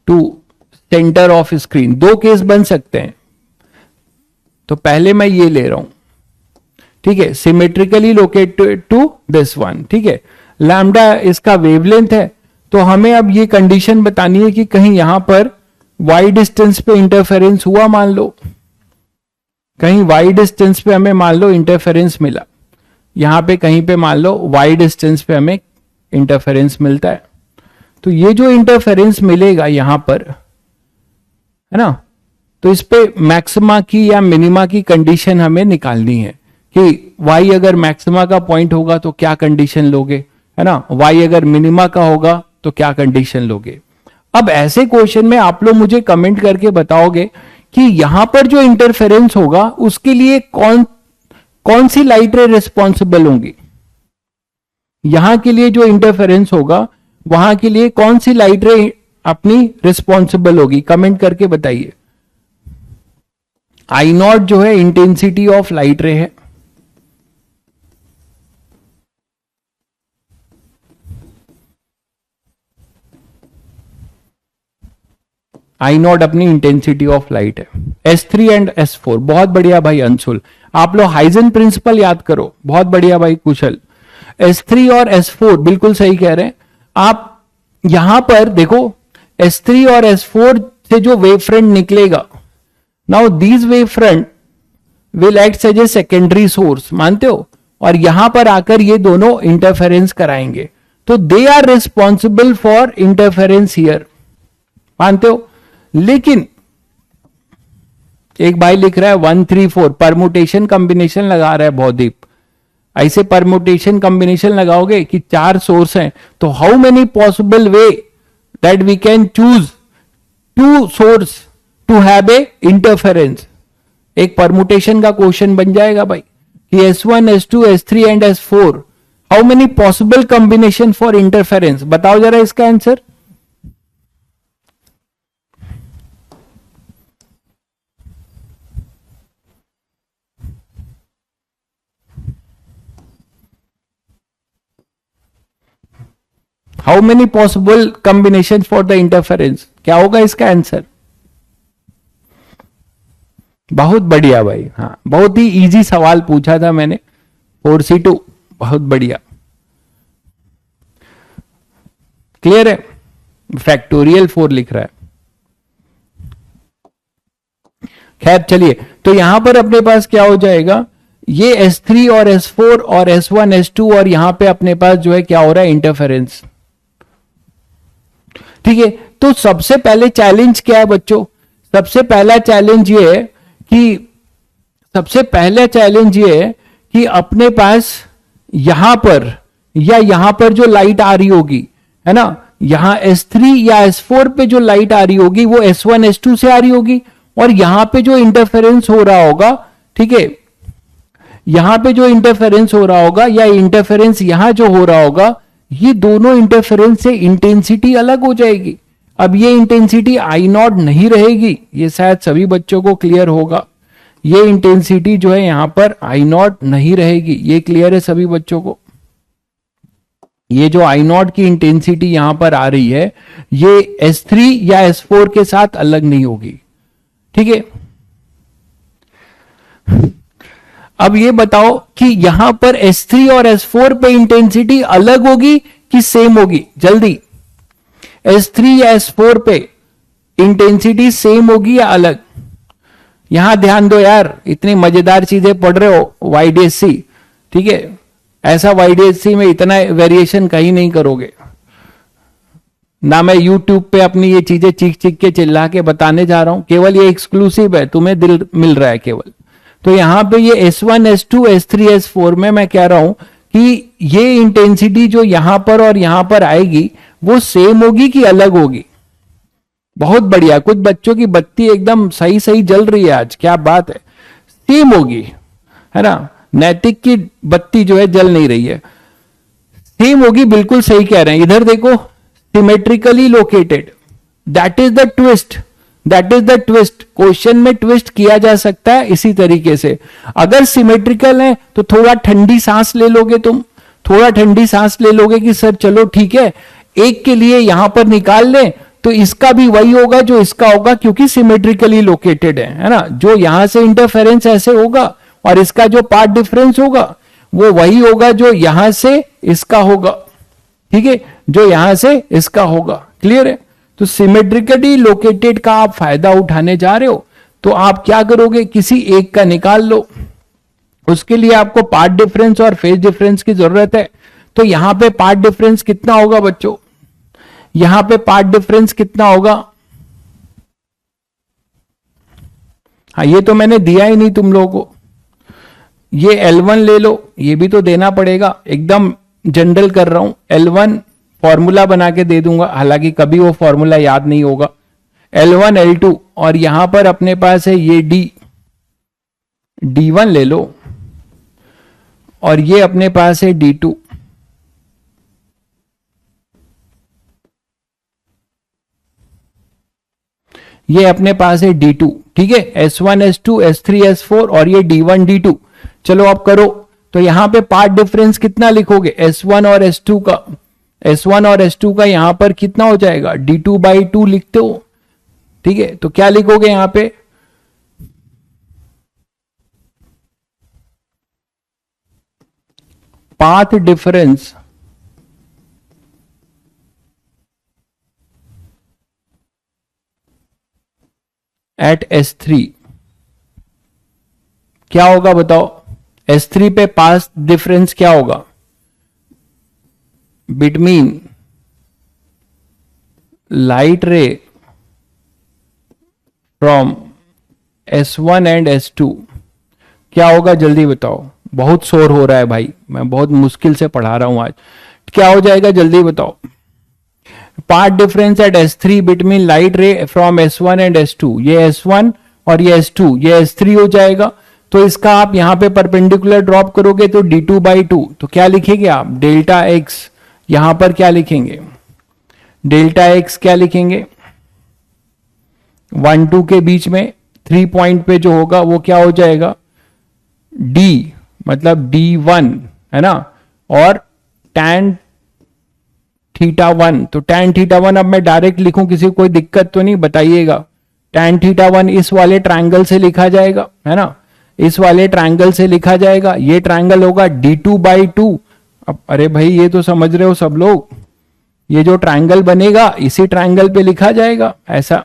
to center of screen. दो केस बन सकते हैं, तो पहले मैं ये ले रहा हूं, ठीक है, symmetrically located to this one, ठीक है। लैम्डा इसका वेवलेंथ है, तो हमें अब ये कंडीशन बतानी है कि कहीं यहां पर वाई डिस्टेंस पे इंटरफेरेंस हुआ, मान लो कहीं वाई डिस्टेंस पे हमें मान लो इंटरफेरेंस मिला, यहां पे कहीं पे मान लो वाई डिस्टेंस पे हमें इंटरफेरेंस मिलता है। तो ये जो इंटरफेरेंस मिलेगा यहां पर, है ना, तो इस पे मैक्सिमा की या मिनिमा की कंडीशन हमें निकालनी है कि वाई अगर मैक्सिमा का पॉइंट होगा तो क्या कंडीशन लोगे, है ना, वाई अगर मिनिमा का होगा तो क्या कंडीशन लोगे। अब ऐसे क्वेश्चन में आप लोग मुझे कमेंट करके बताओगे कि यहां पर जो इंटरफेरेंस होगा उसके लिए कौन सी लाइट रे रिस्पॉन्सिबल होंगी, यहां के लिए जो इंटरफेरेंस होगा वहां के लिए कौन सी लाइट रे अपनी रिस्पॉन्सिबल होगी, कमेंट करके बताइए। आई नॉट जो है इंटेंसिटी ऑफ लाइट रे है, आई नॉट अपनी इंटेंसिटी ऑफ लाइट है। S3 एंड S4, बहुत बढ़िया भाई अंशुल, आप लोग हाइजन प्रिंसिपल याद करो, बहुत बढ़िया भाई कुशल। S3 और S4 बिल्कुल सही कह रहे हैं आप। यहां पर देखो S3 और S4 से जो वेव फ्रंट निकलेगा, now these wave front will act as a secondary source, मानते हो, और यहां पर आकर ये दोनों इंटरफेरेंस कराएंगे, तो they are responsible for interference here, मानते हो। लेकिन एक भाई लिख रहा है 134 परमुटेशन कॉम्बिनेशन लगा रहा है बहुदीप, ऐसे परमुटेशन कॉम्बिनेशन लगाओगे कि 4 सोर्स हैं, तो how many possible way that we can choose 2 source to have a interference. एक परमुटेशन का क्वेश्चन बन जाएगा भाई कि S1 S2 S3 and S4 how many possible combination for interference, बताओ जरा इसका answer. How many possible combination for the interference, क्या होगा इसका आंसर। बहुत बढ़िया भाई, हाँ बहुत ही इजी सवाल पूछा था मैंने, 4C2, बहुत बढ़िया, क्लियर है। फैक्टोरियल 4 लिख रहा है। खैर चलिए, तो यहां पर अपने पास क्या हो जाएगा, ये S3 और S4 और S1 S2 और यहां पे अपने पास जो है क्या हो रहा है, इंटरफेरेंस, ठीक है। तो सबसे पहले चैलेंज क्या है बच्चों, सबसे पहला चैलेंज ये है कि अपने पास यहां पर या यहां पर जो लाइट आ रही होगी, है ना, यहां S3 या S4 पे जो लाइट आ रही होगी वो S1 S2 से आ रही होगी, और यहां पे जो इंटरफेरेंस हो रहा होगा, ठीक है, यहां पे जो इंटरफेरेंस हो रहा होगा या इंटरफेरेंस यहां जो हो रहा होगा, ये दोनों इंटरफेरेंस से इंटेंसिटी अलग हो जाएगी। अब ये इंटेंसिटी आई नॉट नहीं रहेगी, ये शायद सभी बच्चों को क्लियर होगा। ये इंटेंसिटी जो है यहां पर आई नॉट नहीं रहेगी, ये क्लियर है सभी बच्चों को। ये जो आई नॉट की इंटेंसिटी यहां पर आ रही है, ये S3 या S4 के साथ अलग नहीं होगी, ठीक है। अब ये बताओ कि यहां पर S3 और S4 पे इंटेंसिटी अलग होगी कि सेम होगी, जल्दी। S3 या S4 पे इंटेंसिटी सेम होगी या अलग? यहां ध्यान दो यार, इतनी मजेदार चीजें पढ़ रहे हो YDSC, ठीक है। ऐसा YDSC में इतना वेरिएशन कहीं नहीं करोगे ना। मैं YouTube पे अपनी ये चीजें चीख चीख के चिल्ला के बताने जा रहा हूं, केवल ये एक्सक्लूसिव है, तुम्हें दिल मिल रहा है केवल। तो यहां पे ये S1 S2 S3 S4 में मैं कह रहा हूं कि ये इंटेंसिटी जो यहां पर और यहां पर आएगी वो सेम होगी कि अलग होगी? बहुत बढ़िया, कुछ बच्चों की बत्ती एकदम सही सही जल रही है आज, क्या बात है। सेम होगी, है ना। नैतिक की बत्ती जो है जल नहीं रही है, सेम होगी, बिल्कुल सही कह रहे हैं। इधर देखो, symmetrically located, that is the twist, that is the twist. Question में ट्विस्ट किया जा सकता है इसी तरीके से। अगर सिमेट्रिकल है तो थोड़ा ठंडी सांस ले लोगे तुम, थोड़ा ठंडी सांस ले लोगे कि सर चलो ठीक है, एक के लिए यहां पर निकाल लें तो इसका भी वही होगा जो इसका होगा, क्योंकि सिमेट्रिकली लोकेटेड है ना। जो यहां से इंटरफेरेंस ऐसे होगा और इसका जो पार्ट डिफरेंस होगा वो वही होगा जो यहां से इसका होगा, ठीक है, जो यहां से इसका होगा। क्लियर है? तो सिमेट्रिकली लोकेटेड का आप फायदा उठाने जा रहे हो तो आप क्या करोगे, किसी एक का निकाल लो। उसके लिए आपको पार्ट डिफरेंस और फेज डिफरेंस की जरूरत है। तो यहां पे पार्ट डिफरेंस कितना होगा बच्चों? यहां पे पार्ट डिफरेंस कितना होगा? हाँ, ये तो मैंने दिया ही नहीं तुम लोगों को। ये L1 ले लो, ये भी तो देना पड़ेगा, एकदम जनरल कर रहा हूं। L1 फॉर्मूला बना के दे दूंगा, हालांकि कभी वो फॉर्मूला याद नहीं होगा। L1 L2 और यहां पर अपने पास है ये D1 ले लो और ये अपने पास है D2। ये अपने पास है D2, ठीक है। S1 S2 S3 S4 और ये D1 D2। चलो अब करो, तो यहां पे पार्ट डिफरेंस कितना लिखोगे? S1 और S2 का, S1 और S2 का यहां पर कितना हो जाएगा? D2/2 लिखते हो, ठीक है। तो क्या लिखोगे यहां पे? पाथ डिफरेंस एट S3 क्या होगा बताओ? S3 पे पाथ डिफरेंस क्या होगा? बिटवीन लाइट रे फ्रॉम S1 एंड S2 क्या होगा? जल्दी बताओ, बहुत शोर हो रहा है भाई, मैं बहुत मुश्किल से पढ़ा रहा हूं आज। क्या हो जाएगा जल्दी बताओ? Path difference at S3 between light रे फ्रॉम S1 एंड S2, ये S1 और ये S2, ये S3 हो जाएगा। तो इसका आप यहां पे परपेंडिकुलर ड्रॉप करोगे तो D2/2, तो क्या लिखेंगे आप? Delta x. यहां पर क्या लिखेंगे? डेल्टा एक्स क्या लिखेंगे? 1 2 के बीच में 3 पॉइंट पे जो होगा वो क्या हो जाएगा? D, मतलब D1, है ना। और tan θ1, तो tan θ1 अब मैं डायरेक्ट लिखूं, किसी को कोई दिक्कत तो नहीं? बताइएगा। tan θ1 इस वाले ट्रायंगल से लिखा जाएगा, है ना, इस वाले ट्रायंगल से लिखा जाएगा। ये ट्रायंगल होगा D2/2। अब अरे भाई ये तो समझ रहे हो सब लोग, ये जो ट्रायंगल बनेगा इसी ट्रायंगल पे लिखा जाएगा ऐसा।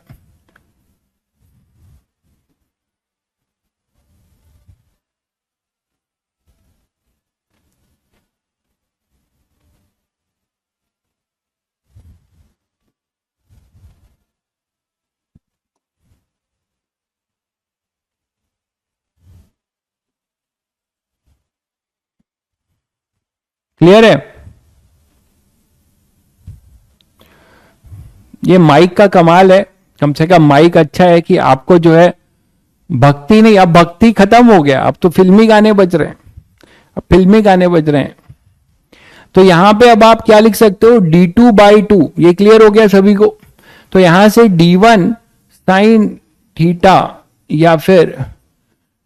क्लियर है? ये माइक का कमाल है, कम से कम माइक अच्छा है कि आपको जो है भक्ति नहीं, अब भक्ति खत्म हो गया, अब तो फिल्मी गाने बज रहे हैं, अब फिल्मी गाने बज रहे हैं। तो यहां पे अब आप क्या लिख सकते हो? D2/2, ये क्लियर हो गया सभी को। तो यहां से D1 साइन थीटा या फिर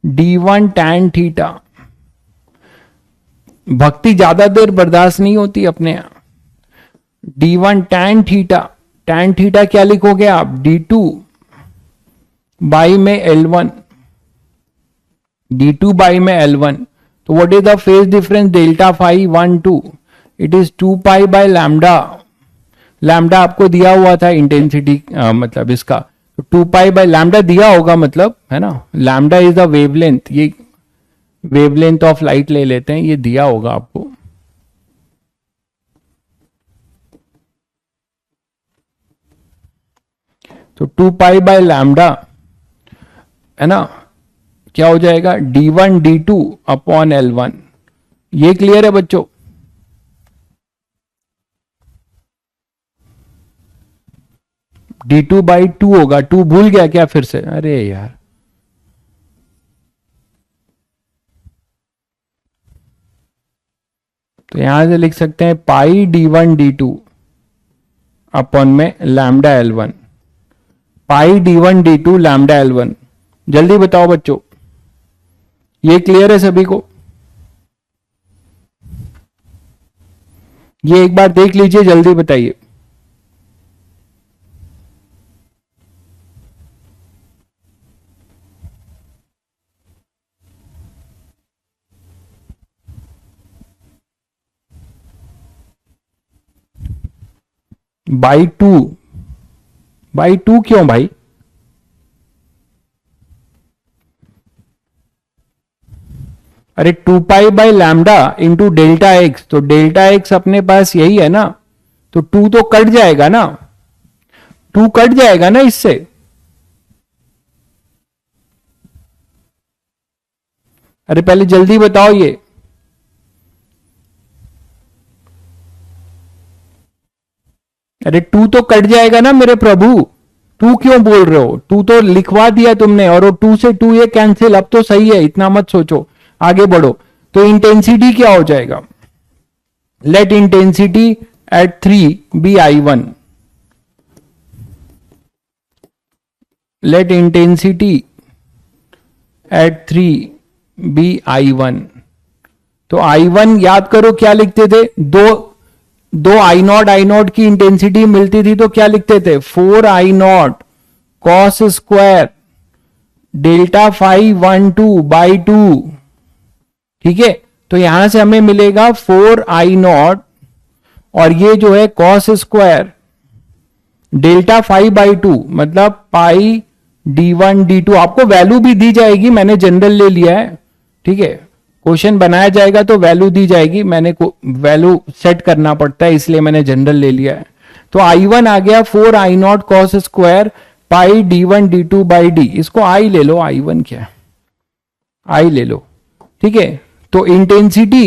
D1 tan थीटा। भक्ति ज्यादा देर बर्दाश्त नहीं होती अपने यहां। D1 tan theta, tan theta क्या लिखोगे आप? D2 बाई में L1, D2 बाई में L1, तो what is the phase difference delta phi 1 2, it is 2 pi by lambda. Lambda आपको दिया हुआ था इंटेंसिटी, मतलब इसका, तो 2 पाई बाय लैम्डा दिया होगा, मतलब है ना, लैम्डा इज द वेवलेंथ, ये वेवलेंथ ऑफ लाइट ले लेते हैं, ये दिया होगा आपको। तो 2 पाई बाय लैम्डा है ना, क्या हो जाएगा D1 D2 अपॉन L1। ये क्लियर है बच्चों? D2 बाई 2 होगा, 2 भूल गया क्या फिर से? अरे यार, तो यहां से लिख सकते हैं पाई D1 D2 अपॉन में लैम्डा L1, पाई D1 D2 लैम्डा L1। जल्दी बताओ बच्चों, ये क्लियर है सभी को? ये एक बार देख लीजिए, जल्दी बताइए। बाई 2, बाई 2 क्यों भाई? अरे 2 pi by lambda into delta x, तो डेल्टा एक्स अपने पास यही है ना, तो 2 तो कट जाएगा ना, 2 कट जाएगा ना इससे। अरे पहले जल्दी बताओ ये। अरे 2 तो कट जाएगा ना मेरे प्रभु, 2 क्यों बोल रहे हो? 2 तो लिखवा दिया तुमने, और वो 2 से 2 ये कैंसिल, अब तो सही है, इतना मत सोचो, आगे बढ़ो। तो इंटेंसिटी क्या हो जाएगा? Let intensity at 3 be I1, let intensity at 3 be I1। तो I1 याद करो क्या लिखते थे, दो I नॉट की इंटेंसिटी मिलती थी तो क्या लिखते थे, 4I0 cos square delta phi 1 2 by 2। ठीक है, तो यहां से हमें मिलेगा 4I0, और ये जो है cos square delta phi by 2, मतलब पाई D1 D2। आपको वैल्यू भी दी जाएगी, मैंने जनरल ले लिया है, ठीक है, क्वेश्चन बनाया जाएगा तो वैल्यू दी जाएगी, मैंने वैल्यू सेट करना पड़ता है इसलिए मैंने जनरल ले लिया है। तो I1 आ गया 4I0 cos square pi D1 D2 by D, इसको I ले लो, I1 क्या है, I ले लो, ठीक है। तो intensity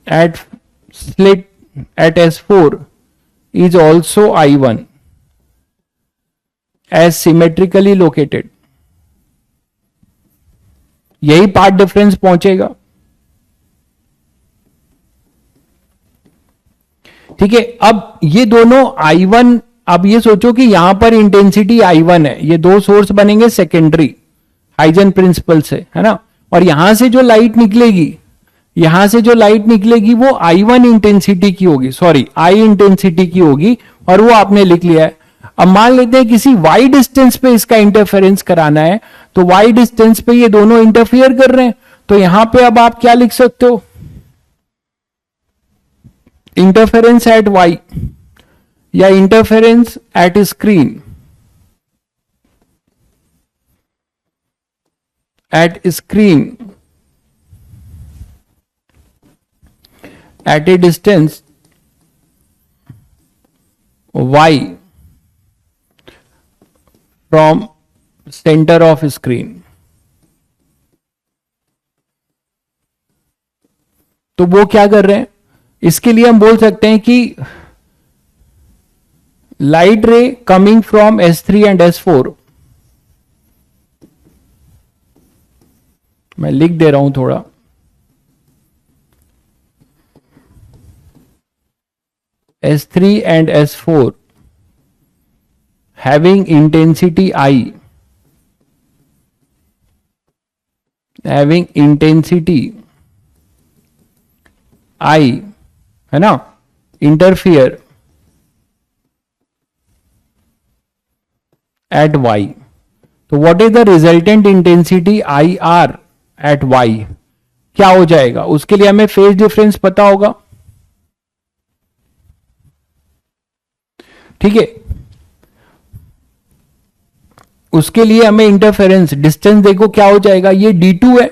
at slit at S4 is also I1 as symmetrically located। यही पार्ट डिफरेंस पहुंचेगा, ठीक है। अब ये दोनों I1, अब ये सोचो कि यहां पर इंटेंसिटी I1 है, ये दो सोर्स बनेंगे सेकेंडरी हाइजन प्रिंसिपल से, है ना, और यहां से जो लाइट निकलेगी, यहां से जो लाइट निकलेगी वो I1 इंटेंसिटी की होगी, सॉरी I इंटेंसिटी की होगी, और वो आपने लिख लिया है। अब मान लेते हैं किसी y डिस्टेंस पे इसका इंटरफेरेंस कराना है, तो y डिस्टेंस पे ये दोनों इंटरफियर कर रहे हैं, तो यहां पे अब आप क्या लिख सकते हो, इंटरफेरेंस एट y या interference at screen, at a distance y from center of screen। तो वो क्या कर रहे हैं, इसके लिए हम बोल सकते हैं कि light ray coming from S3 and S4, मैं लिख दे रहा हूं थोड़ा, S3 and S4 having intensity I, है ना, इंटरफियर एट वाई। तो what is the resultant intensity I R at y, क्या हो जाएगा? उसके लिए हमें फेज डिफरेंस पता होगा, ठीक है। उसके लिए हमें इंटरफेरेंस डिस्टेंस देखो क्या हो जाएगा, ये d2 है,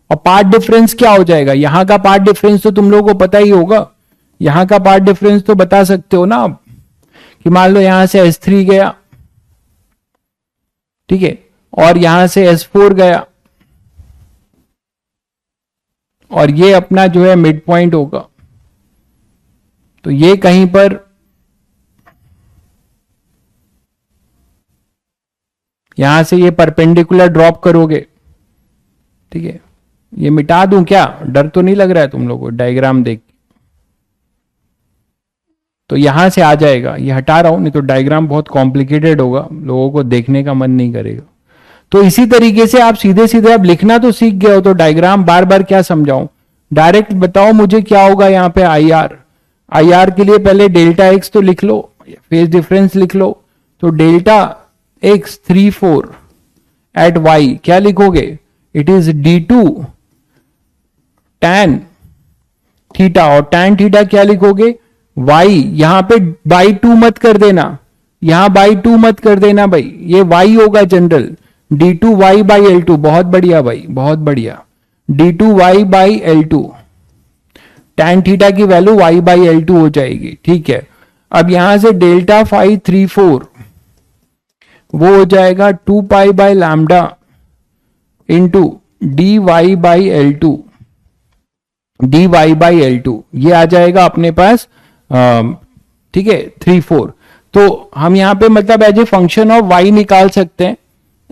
और पार्ट डिफरेंस क्या हो जाएगा? यहां का पार्ट डिफरेंस तो तुम लोगों को पता ही होगा, यहां का पार्ट डिफरेंस तो बता सकते हो ना आप, कि मान लो यहां से S3 गया, ठीक है, और यहां से S4 गया, और ये अपना जो है मिड पॉइंट होगा। तो ये कहीं पर यहां से ये परपेंडिकुलर ड्रॉप करोगे, ठीक है। ये मिटा दूं क्या? डर तो नहीं लग रहा है तुम लोगों को डायग्राम देख? तो यहां से आ जाएगा, ये हटा रहा हूं, नहीं तो डायग्राम बहुत कॉम्प्लिकेटेड होगा, लोगों को देखने का मन नहीं करेगा। तो इसी तरीके से आप सीधे सीधे आप लिखना तो सीख गए हो, तो डायग्राम बार बार क्या समझाऊं, डायरेक्ट बताओ मुझे क्या होगा यहाँ पे। आई आर के लिए पहले डेल्टा एक्स तो लिख लो, फेज डिफरेंस लिख लो। तो डेल्टा एक्स 3-4 एट वाई क्या लिखोगे? It is d2 tan theta, और tan थीटा क्या लिखोगे? y, यहां पे बाई 2 मत कर देना, यहां बाई 2 मत कर देना भाई, ये y होगा general, d2 y by L2। बहुत बढ़िया भाई, बहुत बढ़िया, d2 y by L2, tan theta की वैल्यू y बाई L2 हो जाएगी, ठीक है। अब यहां से डेल्टा फाई 3-4 वो हो जाएगा 2 pi by lambda into d y by L2, d y by L2, ये आ जाएगा अपने पास, ठीक है, 3-4। तो हम यहां पे मतलब as a function of y निकाल सकते हैं,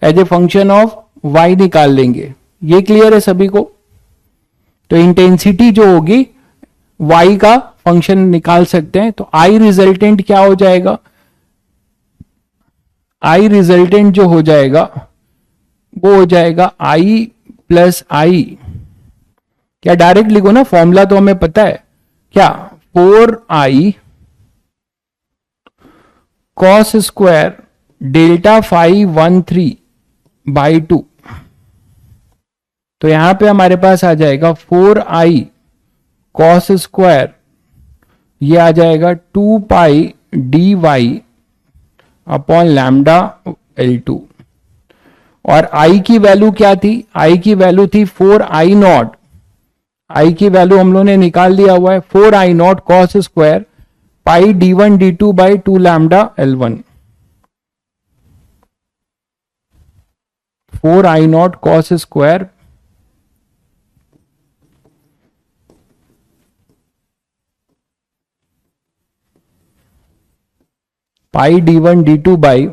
as a function of y निकाल लेंगे। ये क्लियर है सभी को? तो इंटेंसिटी जो होगी y का फंक्शन निकाल सकते हैं। तो I रिजल्टेंट क्या हो जाएगा? I रिजल्टेंट जो हो जाएगा वो हो जाएगा I प्लस I, क्या डायरेक्ट लिखो ना, फॉर्मूला तो हमें पता है क्या, 4I cos square delta phi 13 by 2। तो यहां पे हमारे पास आ जाएगा 4I कॉस स्क्वायर, ये आ जाएगा 2 pi D Y upon lambda L2। और I की वैल्यू क्या थी? I की वैल्यू थी 4I0, I की वैल्यू हम लोगों ने निकाल दिया हुआ है, 4I0 cos square pi d1 d2 by 2 lambda L1। 4I0 cos square pi d1 d2 by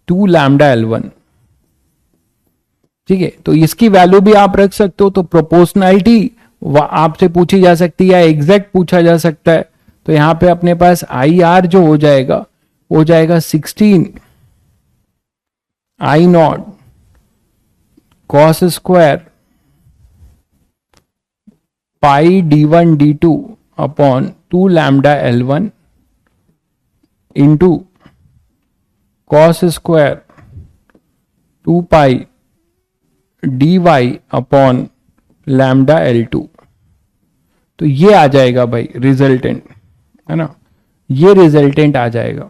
2 lambda L1, ठीक है। तो इसकी वैल्यू भी आप रख सकते हो। तो प्रोपोर्शनैलिटी आपसे पूछी जा सकती है या एग्जैक्ट पूछा जा सकता है। तो यहां पे अपने पास आई आर जो हो जाएगा वो जाएगा 16I0 cos square pi d1 d2 upon 2 lambda L1 into cos square 2 pi D Y upon lambda L2। तो ये आ जाएगा भाई रिजल्टेंट, है ना, ये रिजल्टेंट आ जाएगा।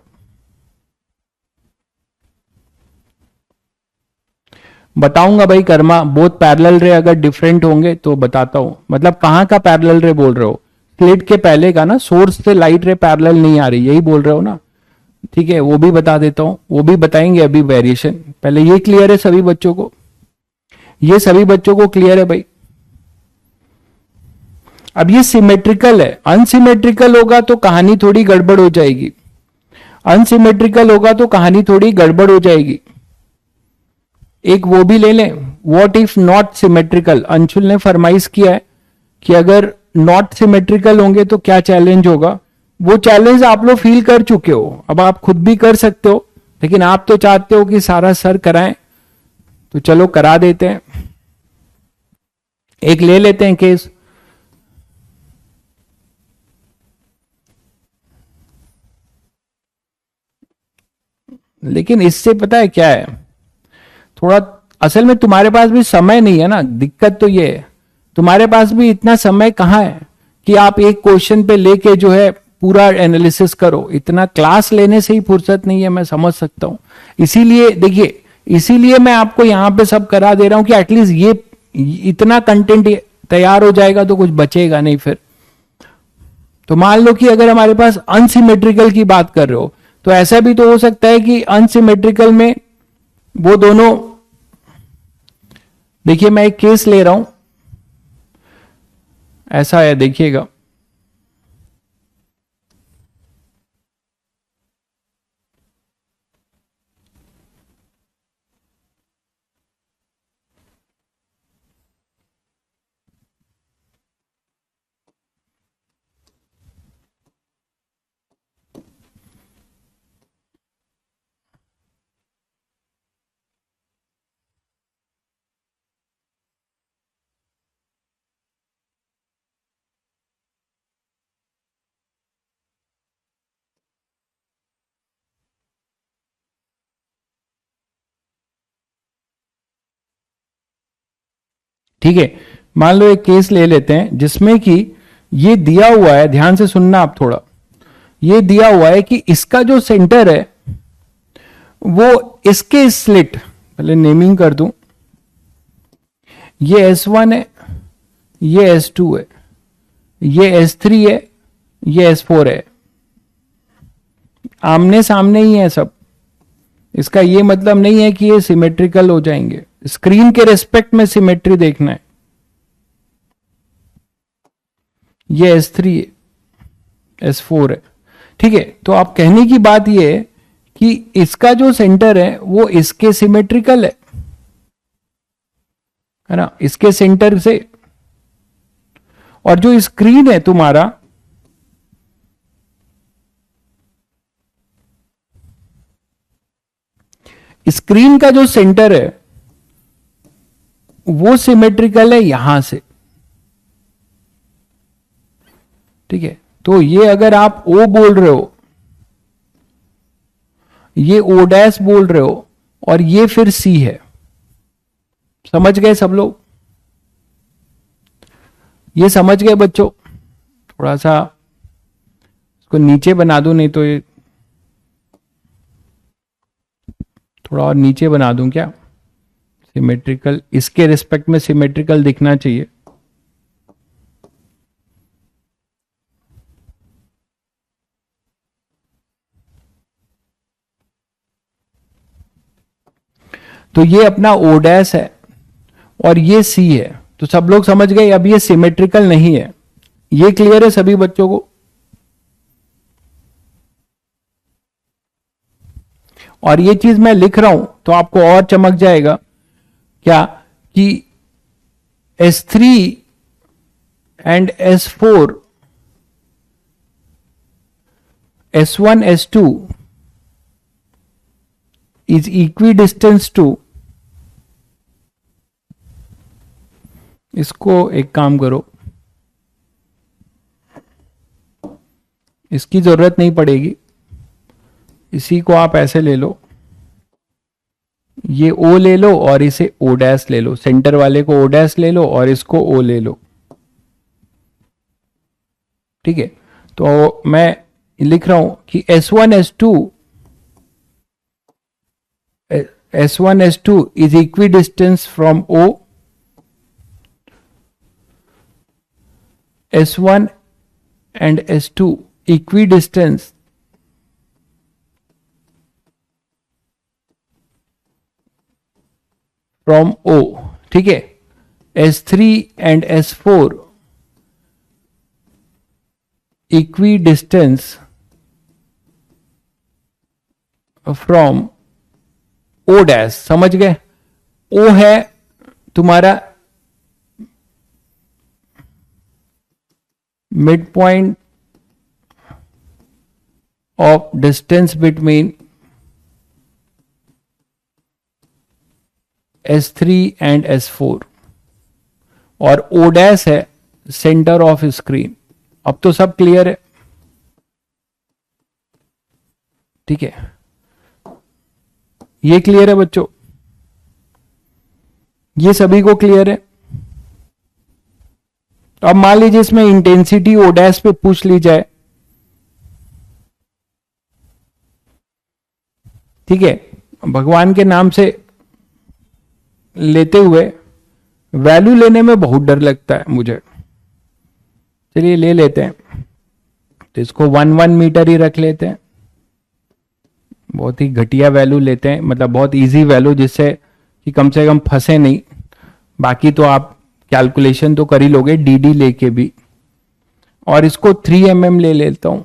बताऊंगा भाई कर्मा, बोथ पैरेलल रे अगर डिफरेंट होंगे तो बताता हूं। मतलब कहां का पैरेलल रे बोल रहे हो? स्लिट के पहले का ना, सोर्स से लाइट रे पैरेलल नहीं आ रही, यही बोल रहे हो ना? ठीक है, वो भी बता देता हूं, वो भी बताएंगे अभी वेरिएशन। पहले ये क्लियर है सभी बच्चों को? ये सभी बच्चों को क्लियर है भाई? अब ये सिमेट्रिकल है, अनसिमेट्रिकल होगा तो कहानी थोड़ी गड़बड़ हो जाएगी। अनसिमेट्रिकल होगा तो कहानी थोड़ी गड़बड़ हो जाएगी। एक वो भी ले लें, what if not symmetrical. Anshul ने फरमाइश किया है कि अगर नॉट सिमेट्रिकल होंगे तो क्या चैलेंज होगा। वो चैलेंज आप लोग फील कर चुके हो, अब आप खुद भी कर सकते हो, लेकिन आप तो चाहते हो कि सारा सर कराएं, तो चलो करा देते हैं। एक ले लेते हैं केस। लेकिन इससे पता है क्या है, थोड़ा असल में तुम्हारे पास भी समय नहीं है ना, दिक्कत तो ये है तुम्हारे पास भी इतना समय कहाँ है कि आप एक क्वेश्चन पे लेके जो है पूरा एनालिसिस करो। इतना क्लास लेने से ही फुर्सत नहीं है, मैं समझ सकता हूं। इसीलिए देखिए, इसीलिए मैं आपको यहां पे सब करा दे रहा हूं कि एटलीस्ट ये इतना कंटेंट तैयार हो जाएगा तो कुछ बचेगा नहीं फिर। तो मान लो कि अगर हमारे पास अनसिमेट्रिकल की बात कर रहे हो तो ऐसा भी तो हो सकता है कि अनसिमेट्रिकल में वो दोनों, देखिए मैं एक केस ले रहा हूं, ऐसा है देखिएगा। ठीक है, मान लो एक केस ले लेते हैं जिसमें कि ये दिया हुआ है, ध्यान से सुनना आप थोड़ा। ये दिया हुआ है कि इसका जो सेंटर है वो इसके स्लिट, पहले नेमिंग कर दूं, ये S1 है, ये S2 है, ये S3 है, ये S4 है, आमने सामने ही है सब। इसका ये मतलब नहीं है कि ये सिमेट्रिकल हो जाएंगे, स्क्रीन के रेस्पेक्ट में सिमेट्री देखना है। ये S3 है, S4 है, ठीक है। तो आप कहने की बात ये है कि इसका जो सेंटर है वो इसके सिमेट्रिकल है ना, इसके सेंटर से। और जो स्क्रीन है तुम्हारा, स्क्रीन का जो सेंटर है वो सिमेट्रिकल है यहां से, ठीक है। तो ये अगर आप O बोल रहे हो, ये O' बोल रहे हो, और ये फिर C है। समझ गए सब लोग? ये समझ गए बच्चों? थोड़ा सा इसको नीचे बना दूं, नहीं तो ये थोड़ा और नीचे बना दूं क्या? सिमेट्रिकल, इसके रिस्पेक्ट में सिमेट्रिकल दिखना चाहिए। तो ये अपना O' है और ये C है। तो सब लोग समझ गए, अब ये सिमेट्रिकल नहीं है। ये क्लियर है सभी बच्चों को? और ये चीज मैं लिख रहा हूं तो आपको और चमक जाएगा क्या कि S3 and S4, S1 S2 is equidistance to, इसको एक काम करो, इसकी जरूरत नहीं पड़ेगी, इसी को आप ऐसे ले लो, ये O ले लो और इसे O' ले लो, सेंटर वाले को O' ले लो और इसको O ले लो, ठीक है। तो मैं लिख रहा हूं कि S1 S2 is equidistance from O, S1 and S2 equidistance from O, ठीक है। S3 and S4 equidistance from O', समझ गए? O है तुम्हारा mid point of distance between S3 and S4, और O' है सेंटर ऑफ स्क्रीन। अब तो सब क्लियर है, ठीक है। ये क्लियर है बच्चों? ये सभी को क्लियर है? अब मान लीजिए इसमें इंटेंसिटी ओ डैश पे पूछ ली जाए, ठीक है, भगवान के नाम से लेते हुए वैल्यू लेने में बहुत डर लगता है मुझे। चलिए ले लेते हैं, तो इसको 1 मीटर ही रख लेते हैं। बहुत ही घटिया वैल्यू लेते हैं, मतलब बहुत इजी वैल्यू, जिससे कि कम से कम फंसे नहीं। बाकी तो आप कैलकुलेशन तो कर ही लोगे डी लेके भी। और इसको 3 mm ले लेता हूं।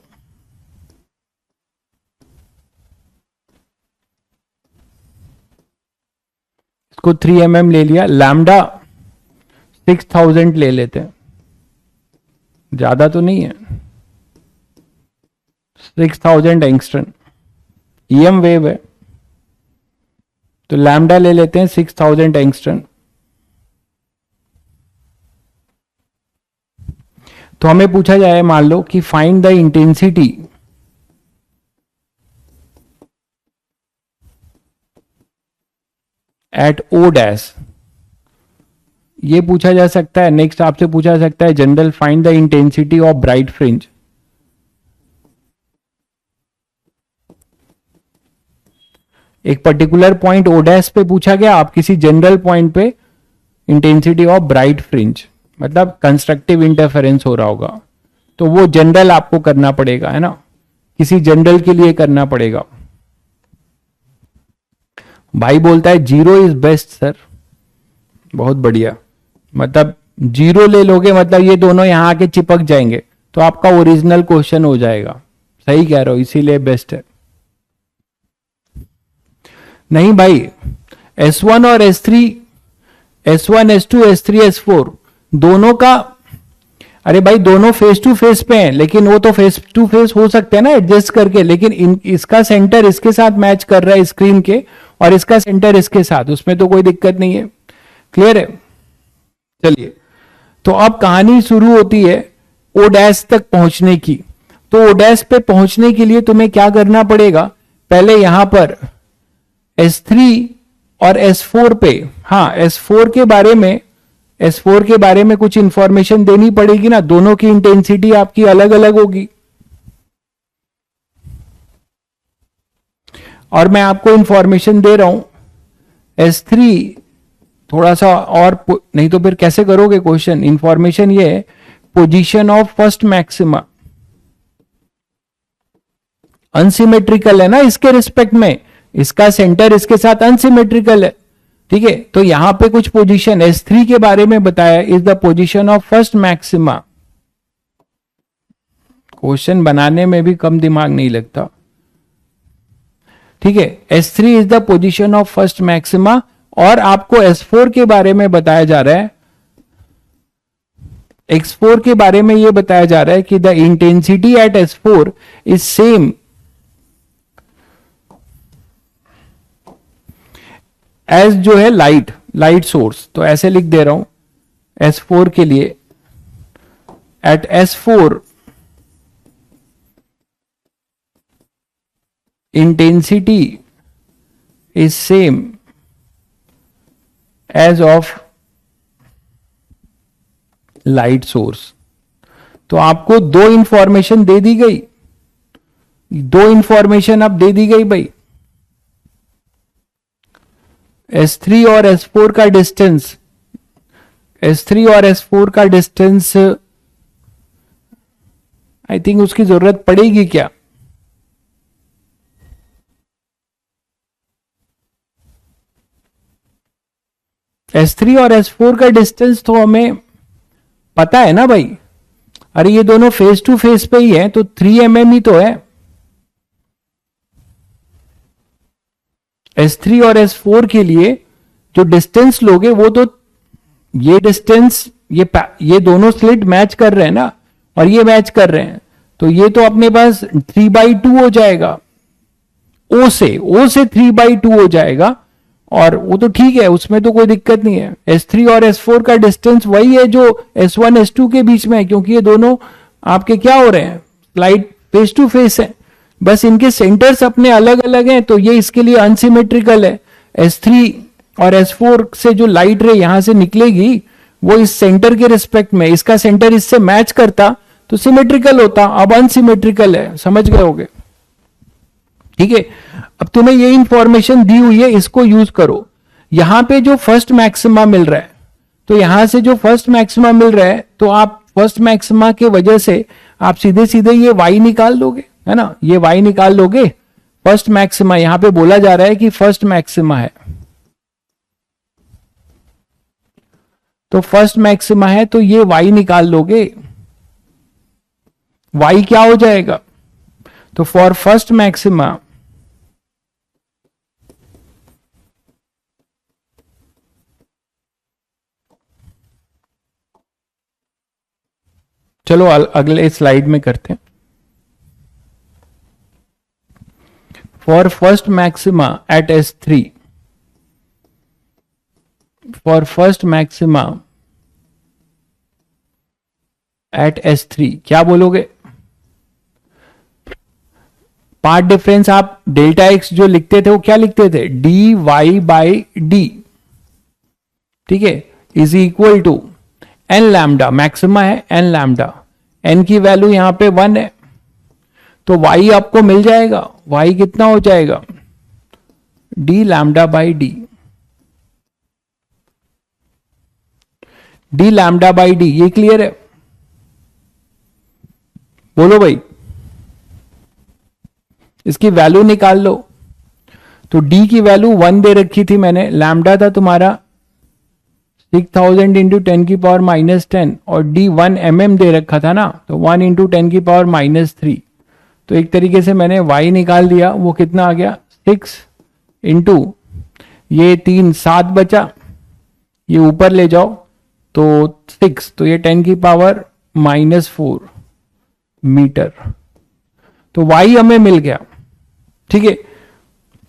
इसको 3 mm ले लिया। लैम्डा 6000 ले लेते हैं, ज्यादा तो नहीं है। 6000 एंगस्ट्रॉन ईएम वेव है, तो लैम्डा ले लेते हैं 6000 एंगस्ट्रॉन। तो हमें पूछा जाए, मान लो कि find the intensity at O dash, ये पूछा जा सकता है। नेक्स्ट आपसे पूछा जा सकता है general find the intensity of bright fringe. एक पर्टिकुलर पॉइंट ओ डैश पे पूछा गया, आप किसी जनरल पॉइंट पे इंटेंसिटी ऑफ ब्राइट फ्रिंज, मतलब कंस्ट्रक्टिव इंटरफेरेंस हो रहा होगा, तो वो जनरल आपको करना पड़ेगा, है ना, किसी जनरल के लिए करना पड़ेगा। भाई बोलता है 0 इज बेस्ट सर, बहुत बढ़िया, मतलब 0 ले लोगे, मतलब ये दोनों यहां आके चिपक जाएंगे, तो आपका ओरिजिनल क्वेश्चन हो जाएगा। सही कह रहे हो, इसीलिए बेस्ट है। नहीं भाई, S1 और S3, S1 S2 S3 S4 दोनों का, अरे भाई दोनों फेस टू फेस पे हैं, लेकिन वो तो फेस टू फेस हो सकते हैं ना एडजस्ट करके, लेकिन इसका सेंटर इसके साथ मैच कर रहा है स्क्रीन के, और इसका सेंटर इसके साथ, उसमें तो कोई दिक्कत नहीं है। क्लियर है? चलिए, तो अब कहानी शुरू होती है ओ डैश तक पहुंचने की। तो ओ डैश पे पहुंचने के लिए तुम्हें क्या करना पड़ेगा, पहले यहां पर S3 और S4 पे, हाँ S4 के बारे में कुछ इंफॉर्मेशन देनी पड़ेगी ना, दोनों की इंटेंसिटी आपकी अलग अलग होगी। और मैं आपको इंफॉर्मेशन दे रहा हूं S3 थोड़ा सा, और नहीं तो फिर कैसे करोगे क्वेश्चन। इंफॉर्मेशन ये है, position of first maxima unsymmetrical है ना इसके रिस्पेक्ट में, इसका सेंटर इसके साथ अनसिमेट्रिकल है, ठीक है। तो यहां पे कुछ पोजीशन S3 के बारे में बताया, is the position of first maxima. Question बनाने में भी कम दिमाग नहीं लगता, ठीक है। S3 is the position of first maxima, और आपको S4 के बारे में बताया जा रहा है, X4 के बारे में यह बताया जा रहा है कि the intensity at S4 is same as जो है लाइट सोर्स। तो ऐसे लिख दे रहा हूं S4 के लिए, at S4 intensity is same as of light source. तो आपको दो इंफॉर्मेशन दे दी गई, दो इंफॉर्मेशन अब दे दी गई भाई। S3 और S4 का डिस्टेंस, S3 और S4 का डिस्टेंस आई थिंक उसकी जरूरत पड़ेगी क्या, S3 और S4 का डिस्टेंस तो हमें पता है ना भाई। अरे ये दोनों फेस टू फेस पे ही है, तो 3 mm ही तो है। S3 और S4 के लिए जो डिस्टेंस लोगे वो तो ये डिस्टेंस, ये दोनों स्लिट मैच कर रहे हैं ना, और ये मैच कर रहे हैं, तो ये तो अपने पास 3/2 हो जाएगा। O से 3/2 हो जाएगा, और वो तो ठीक है, उसमें तो कोई दिक्कत नहीं है। S3 और S4 का डिस्टेंस वही है जो S1 S2 के बीच में है, क्योंकि ये दोनों आपके क्या हो रहे हैं, लाइट फेस टू फेस है। बस इनके सेंटर्स अपने अलग अलग हैं, तो ये इसके लिए अनसिमेट्रिकल है। S3 और S4 से जो लाइट रे यहां से निकलेगी वो इस सेंटर के रिस्पेक्ट में, इसका सेंटर इससे मैच करता तो सिमेट्रिकल होता, अब अनसिमेट्रिकल है। समझ गए होगे? ठीक है, अब तुम्हें ये इंफॉर्मेशन दी हुई है, इसको यूज करो। यहां पे जो फर्स्ट मैक्सिमा मिल रहा है, तो यहां से जो फर्स्ट मैक्सिमा मिल रहा है, तो आप फर्स्ट मैक्सिमा के वजह से आप सीधे सीधे ये y निकाल लोगे, है ना, ये y निकाल लोगे। फर्स्ट मैक्सिमा यहां पे बोला जा रहा है कि फर्स्ट मैक्सिमा है, तो फर्स्ट मैक्सिमा है, तो ये y निकाल लोगे। y क्या हो जाएगा? तो फॉर फर्स्ट मैक्सिमा चलो अगले स्लाइड में करते हैं। For first maxima eight S3, for first maxima eight S3 क्या बोलोगे? पार्ट डिफरेंस आप डेल्टा एक्स जो लिखते थे वो क्या लिखते थे? डी वाई बाई डी, ठीक है, is equal to n lambda, maxima है एन लैम्डा, एन की वैल्यू यहां पे 1 है, तो y आपको मिल जाएगा। y कितना हो जाएगा? D lambda by D, D lambda by d, ये क्लियर है? बोलो भाई, इसकी वैल्यू निकाल लो। तो d की वैल्यू 1 दे रखी थी मैंने, लैम्डा था तुम्हारा 6000 इंटू 10 की पावर -10 और d 1 mm दे रखा था ना, तो 1 इंटू 10 की पावर -3। तो एक तरीके से मैंने y निकाल दिया, वो कितना आ गया? 6 इंटू ये 3 7 बचा, ये ऊपर ले जाओ तो 6, तो ये 10 की पावर -4 मीटर। तो y हमें मिल गया। ठीक है,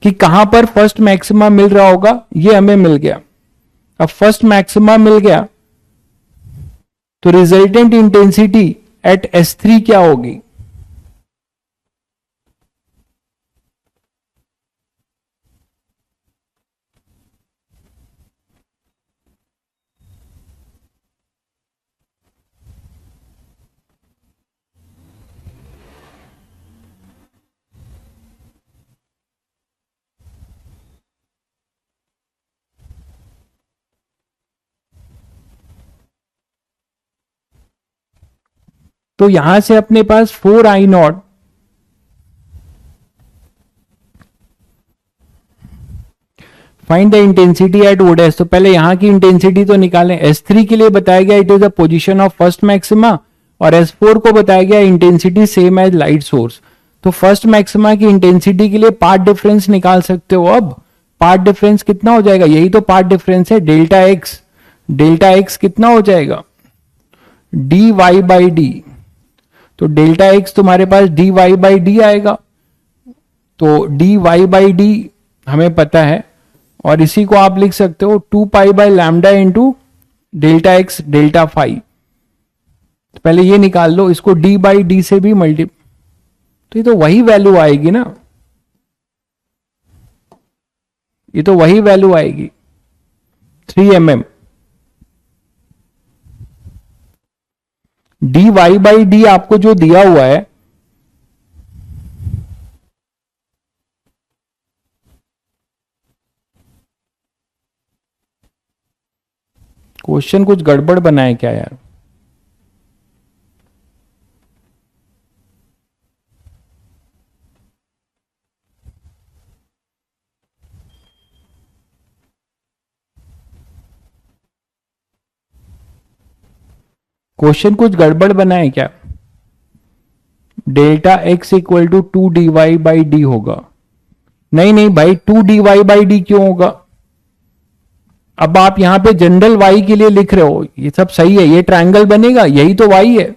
कि कहां पर फर्स्ट मैक्सिमा मिल रहा होगा ये हमें मिल गया। अब फर्स्ट मैक्सिमा मिल गया तो रिजल्टेंट इंटेंसिटी एट S3 क्या होगी? तो यहां से अपने पास 4I0 find the intensity eight O dash. तो पहले यहां की इंटेंसिटी तो निकालें। S3 के लिए बताया गया it is the position of first maxima, और S4 को बताया गया intensity same as light source. तो फर्स्ट मैक्सिमा की इंटेंसिटी के लिए पार्ट डिफरेंस निकाल सकते हो। अब पार्ट डिफरेंस कितना हो जाएगा? यही तो पार्ट डिफरेंस है, डेल्टा एक्स। डेल्टा एक्स कितना हो जाएगा? D y by d. तो डेल्टा एक्स तुम्हारे पास डी वाई बाई डी आएगा। तो डी वाई बाई डी हमें पता है, और इसी को आप लिख सकते हो 2 pi by lambda into delta x delta phi. तो पहले ये निकाल लो, इसको डी बाई डी से भी मल्टी, तो ये तो वही वैल्यू आएगी ना, ये तो वही वैल्यू आएगी 3 mm। D y by d आपको जो दिया हुआ है, क्वेश्चन कुछ गड़बड़ बनाए क्या यार? क्वेश्चन कुछ गड़बड़ बनाए क्या? Delta x equal to 2 d y by d होगा। नहीं नहीं भाई, 2 डी वाई बाई डी क्यों होगा? अब आप यहां पे जनरल वाई के लिए लिख रहे हो, ये सब सही है, ये ट्रायंगल बनेगा, यही तो वाई है,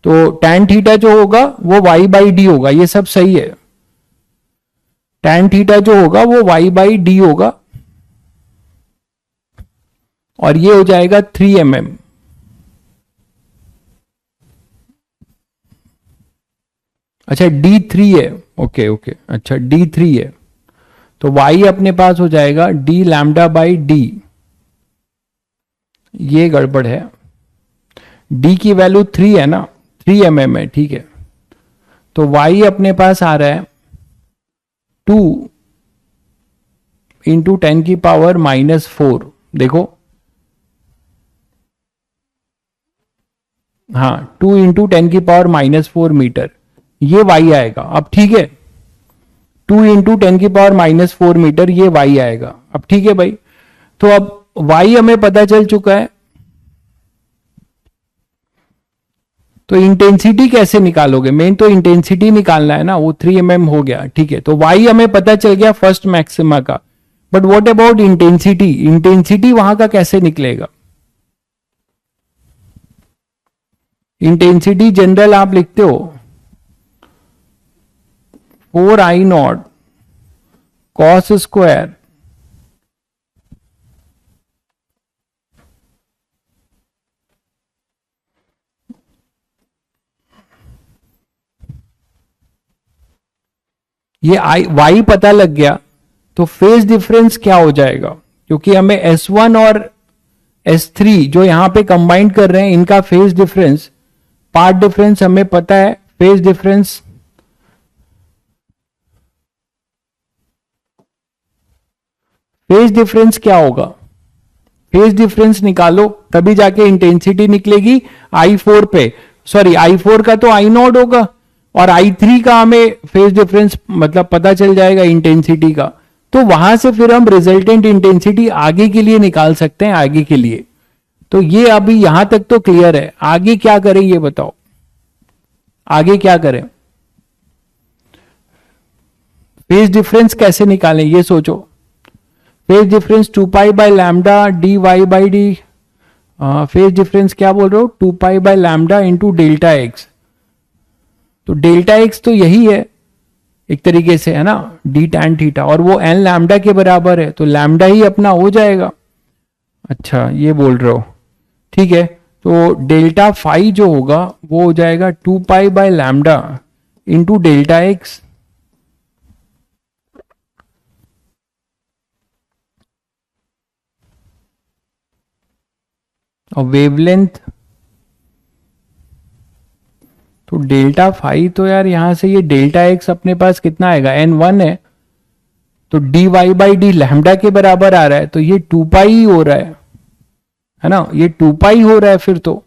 तो टैन थीटा जो होगा वो वाई बाई डी होगा, ये सब सही है। टैन थीटा जो होगा वो वाई बाई डी होगा, और ये हो जाएगा 3 mm। अच्छा D3 है, ओके ओके, अच्छा d3 है, तो y अपने पास हो जाएगा d लैम्डा बाई d। ये गड़बड़ है, d की वैल्यू 3 है ना, 3 mm है, ठीक है। तो y अपने पास आ रहा है 2 इंटू 10 की पावर -4, देखो, हाँ 2 इंटू 10 की पावर -4 मीटर, ये y आएगा। अब ठीक है, 2 इंटू 10 की पावर -4 मीटर, ये y आएगा। अब ठीक है भाई, तो अब y हमें पता चल चुका है, तो इंटेंसिटी कैसे निकालोगे? मेन तो इंटेंसिटी निकालना है ना, वो 3 mm हो गया, ठीक है। तो y हमें पता चल गया फर्स्ट मैक्सिमा का, but what about intensity? Intensity वहां का कैसे निकलेगा? इंटेंसिटी जनरल आप लिखते हो 4I0 कॉस स्क्वायर ये y पता लग गया, तो फेज डिफरेंस क्या हो जाएगा? क्योंकि हमें S1 और S3 जो यहां पे कंबाइन कर रहे हैं, इनका फेज डिफरेंस, पार्ट डिफरेंस हमें पता है। फेज डिफरेंस क्या होगा? फेज डिफरेंस निकालो, तभी जाके इंटेंसिटी निकलेगी। I4 पे, सॉरी I4 का तो I0 होगा, और I3 का हमें फेज डिफरेंस मतलब पता चल जाएगा इंटेंसिटी का। तो वहां से फिर हम रिजल्टेंट इंटेंसिटी आगे के लिए निकाल सकते हैं, आगे के लिए। तो ये अभी यहां तक तो क्लियर है, आगे क्या करें ये बताओ, आगे क्या करें? फेज डिफरेंस कैसे निकालें ये सोचो। Phase difference 2 pi by lambda d y by d, phase difference क्या बोल रहे हो? 2 pi by lambda into delta x. तो डेल्टा एक्स तो यही है एक तरीके से, है ना, डी टैन थीटा, और वो एन लैम्डा के बराबर है, तो लैम्डा ही अपना हो जाएगा। अच्छा ये बोल रहे हो, ठीक है। तो डेल्टा फाई जो होगा वो हो जाएगा 2 pi by lambda into delta x. और वेवलेंथ तो डेल्टा फाई, तो यार यहां से ये डेल्टा एक्स अपने पास कितना आएगा? n1 है, तो d y by d lambda के बराबर आ रहा है, तो ये 2 पाई ही हो रहा है ना, ये 2 पाई हो रहा है फिर तो।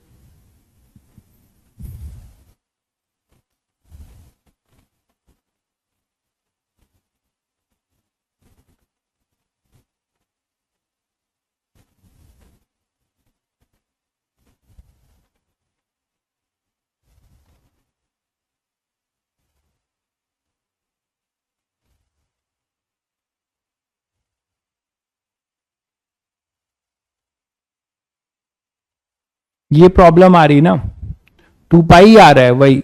ये प्रॉब्लम आ रही ना, 2 पाई आ रहा है, वही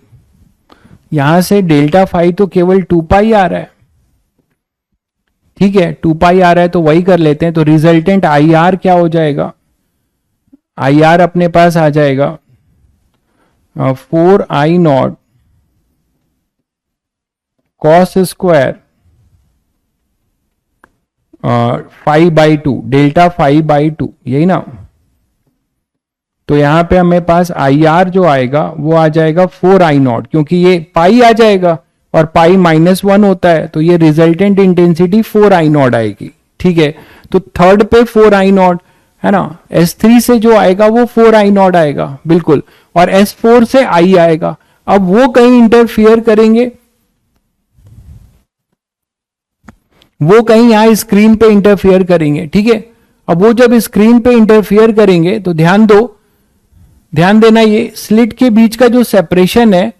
यहां से डेल्टा फाई तो केवल 2 पाई आ रहा है, ठीक है। 2 पाई आ रहा है तो वही कर लेते हैं। तो रिजल्टेंट आई आर क्या हो जाएगा? आई आर अपने पास आ जाएगा 4I0 कॉस स्क्वायर 5/2 डेल्टा 5/2, यही ना। तो यहां पे हमें पास आई आर जो आएगा वो आ जाएगा 4I0, क्योंकि ये पाई आ जाएगा और पाई -1 होता है, तो ये रिजल्टेंट इंटेंसिटी 4I0 आएगी, ठीक है। तो थर्ड पे 4I0 है ना, S3 से जो आएगा वो 4I0 आएगा बिल्कुल, और S4 से I आएगा। अब वो कहीं इंटरफियर करेंगे, वो कहीं यहां स्क्रीन पे इंटरफियर करेंगे, ठीक है। अब वो जब स्क्रीन पे इंटरफियर करेंगे तो ध्यान दो, ध्यान देना, ये स्लिट के बीच का जो सेपरेशन है,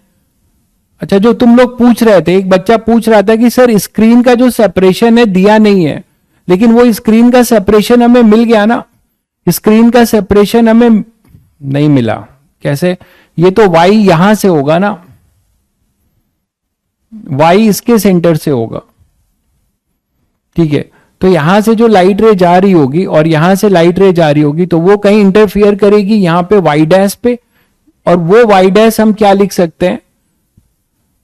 अच्छा जो तुम लोग पूछ रहे थे, एक बच्चा पूछ रहा था कि सर स्क्रीन का जो सेपरेशन है दिया नहीं है, लेकिन वो स्क्रीन का सेपरेशन हमें मिल गया ना, स्क्रीन का सेपरेशन हमें नहीं मिला, कैसे? ये तो y यहां से होगा ना, y इसके सेंटर से होगा, ठीक है। तो यहां से जो लाइट रे जा रही होगी और यहां से लाइट रे जा रही होगी, तो वो कहीं इंटरफियर करेगी यहां पे y डैश पे, और वो y डैश हम क्या लिख सकते हैं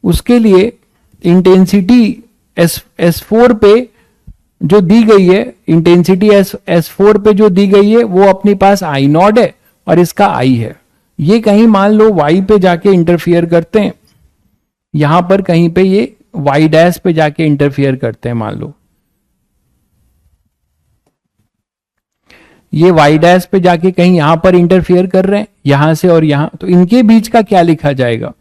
उसके लिए? इंटेंसिटी एस फोर पे जो दी गई है, इंटेंसिटी एस फोर पे जो दी गई है वो अपने पास आई नॉट है और इसका आई है। ये कहीं मान लो वाई पे जाके इंटरफियर करते हैं, यहां पर कहीं पे ये वाई डैश पे जाके इंटरफियर करते हैं, मान लो ये वाई डैश पे जाके कहीं यहां पर इंटरफियर कर रहे हैं, यहां से और यहां, तो इनके बीच का क्या लिखा जाएगा?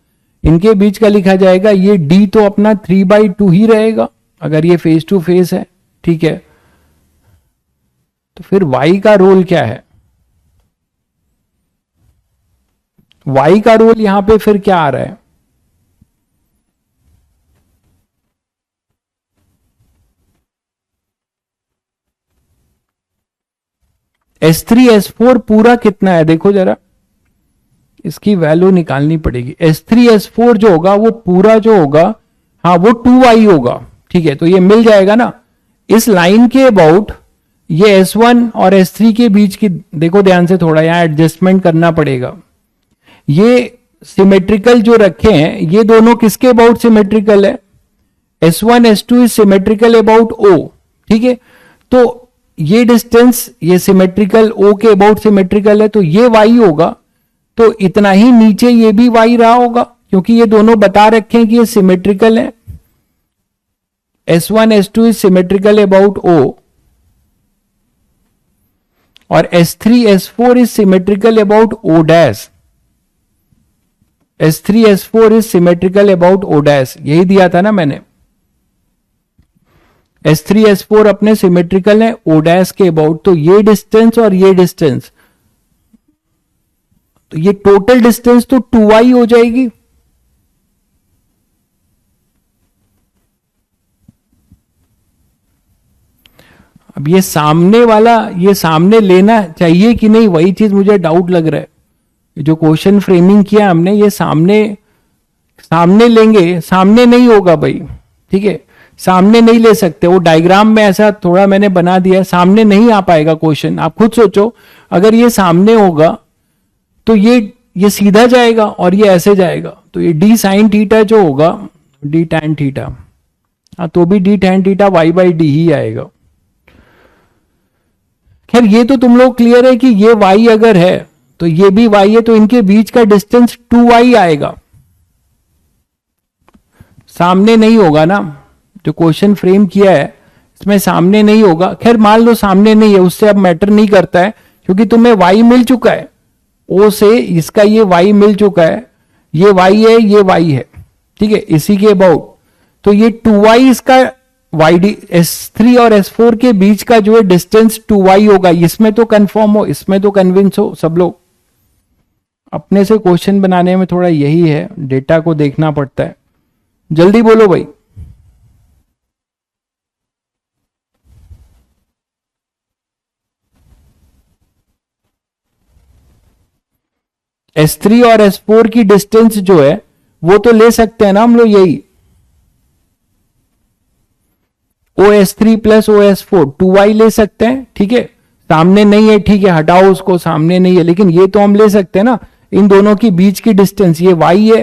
इनके बीच का लिखा जाएगा ये डी तो अपना 3/2 ही रहेगा अगर ये फेस टू फेस है, ठीक है। तो फिर वाई का रोल क्या है? वाई का रोल यहां पे फिर क्या आ रहा है? S3 S4 पूरा कितना है देखो जरा, इसकी वैल्यू निकालनी पड़ेगी। S3 S4 जो होगा वो पूरा जो होगा, हाँ वो 2i होगा, ठीक है। तो ये मिल जाएगा ना इस लाइन के अबाउट, ये S1 और S3 के बीच की, देखो ध्यान से, थोड़ा यहां एडजस्टमेंट करना पड़ेगा। ये सिमेट्रिकल जो रखे हैं ये दोनों किसके अबाउट सिमेट्रिकल है? S1 S2 is symmetrical about O, ठीक है। तो ये डिस्टेंस ये सिमेट्रिकल O के अबाउट सिमेट्रिकल है, तो ये y होगा, तो इतना ही नीचे ये भी y रहा होगा क्योंकि ये दोनों बता रखे हैं कि ये सिमेट्रिकल है। S1 S2 is symmetrical about O और S3 S4 is symmetrical about O dash. S3 S4 is symmetrical about O dash, यही दिया था ना मैंने। S3 S4 अपने सिमेट्रिकल है O डैश के अबाउट, तो ये डिस्टेंस और ये डिस्टेंस, तो ये टोटल डिस्टेंस तो 2i हो जाएगी। अब ये सामने वाला, ये सामने लेना चाहिए कि नहीं, वही चीज मुझे डाउट लग रहा है। जो क्वेश्चन फ्रेमिंग किया हमने, ये सामने सामने लेंगे, सामने नहीं होगा भाई, ठीक है, सामने नहीं ले सकते। वो डायग्राम में ऐसा थोड़ा मैंने बना दिया, सामने नहीं आ पाएगा क्वेश्चन। आप खुद सोचो, अगर ये सामने होगा तो ये सीधा जाएगा और ये ऐसे जाएगा, तो ये डी साइन थीटा जो होगा, डी टैन थीटा, हाँ तो भी डी टैन थीटा y/d ही आएगा। खैर ये तो तुम लोग क्लियर है कि ये y अगर है तो ये भी y है, तो इनके बीच का डिस्टेंस 2y आएगा, सामने नहीं होगा ना। जो क्वेश्चन फ्रेम किया है इसमें सामने नहीं होगा। खैर मान लो सामने नहीं है, उससे अब मैटर नहीं करता है क्योंकि तुम्हें y मिल चुका है, O से इसका ये y मिल चुका है, ये y है, ये y है, ठीक है, इसी के अबाउट। तो ये 2y इसका YD S3 और S4 के बीच का जो है डिस्टेंस 2y होगा। इसमें तो कंफर्म हो, इसमें तो कन्विंस हो सब लोग। अपने से क्वेश्चन बनाने में थोड़ा यही है, डेटा को देखना पड़ता है। जल्दी बोलो भाई। S3 और S4 की डिस्टेंस जो है वो तो ले सकते हैं ना हम लोग, यही OS3 प्लस OS4 2y ले सकते हैं, ठीक है। सामने नहीं है, ठीक है, हटाओ उसको, सामने नहीं है, लेकिन ये तो हम ले सकते हैं ना। इन दोनों की बीच की डिस्टेंस ये y है,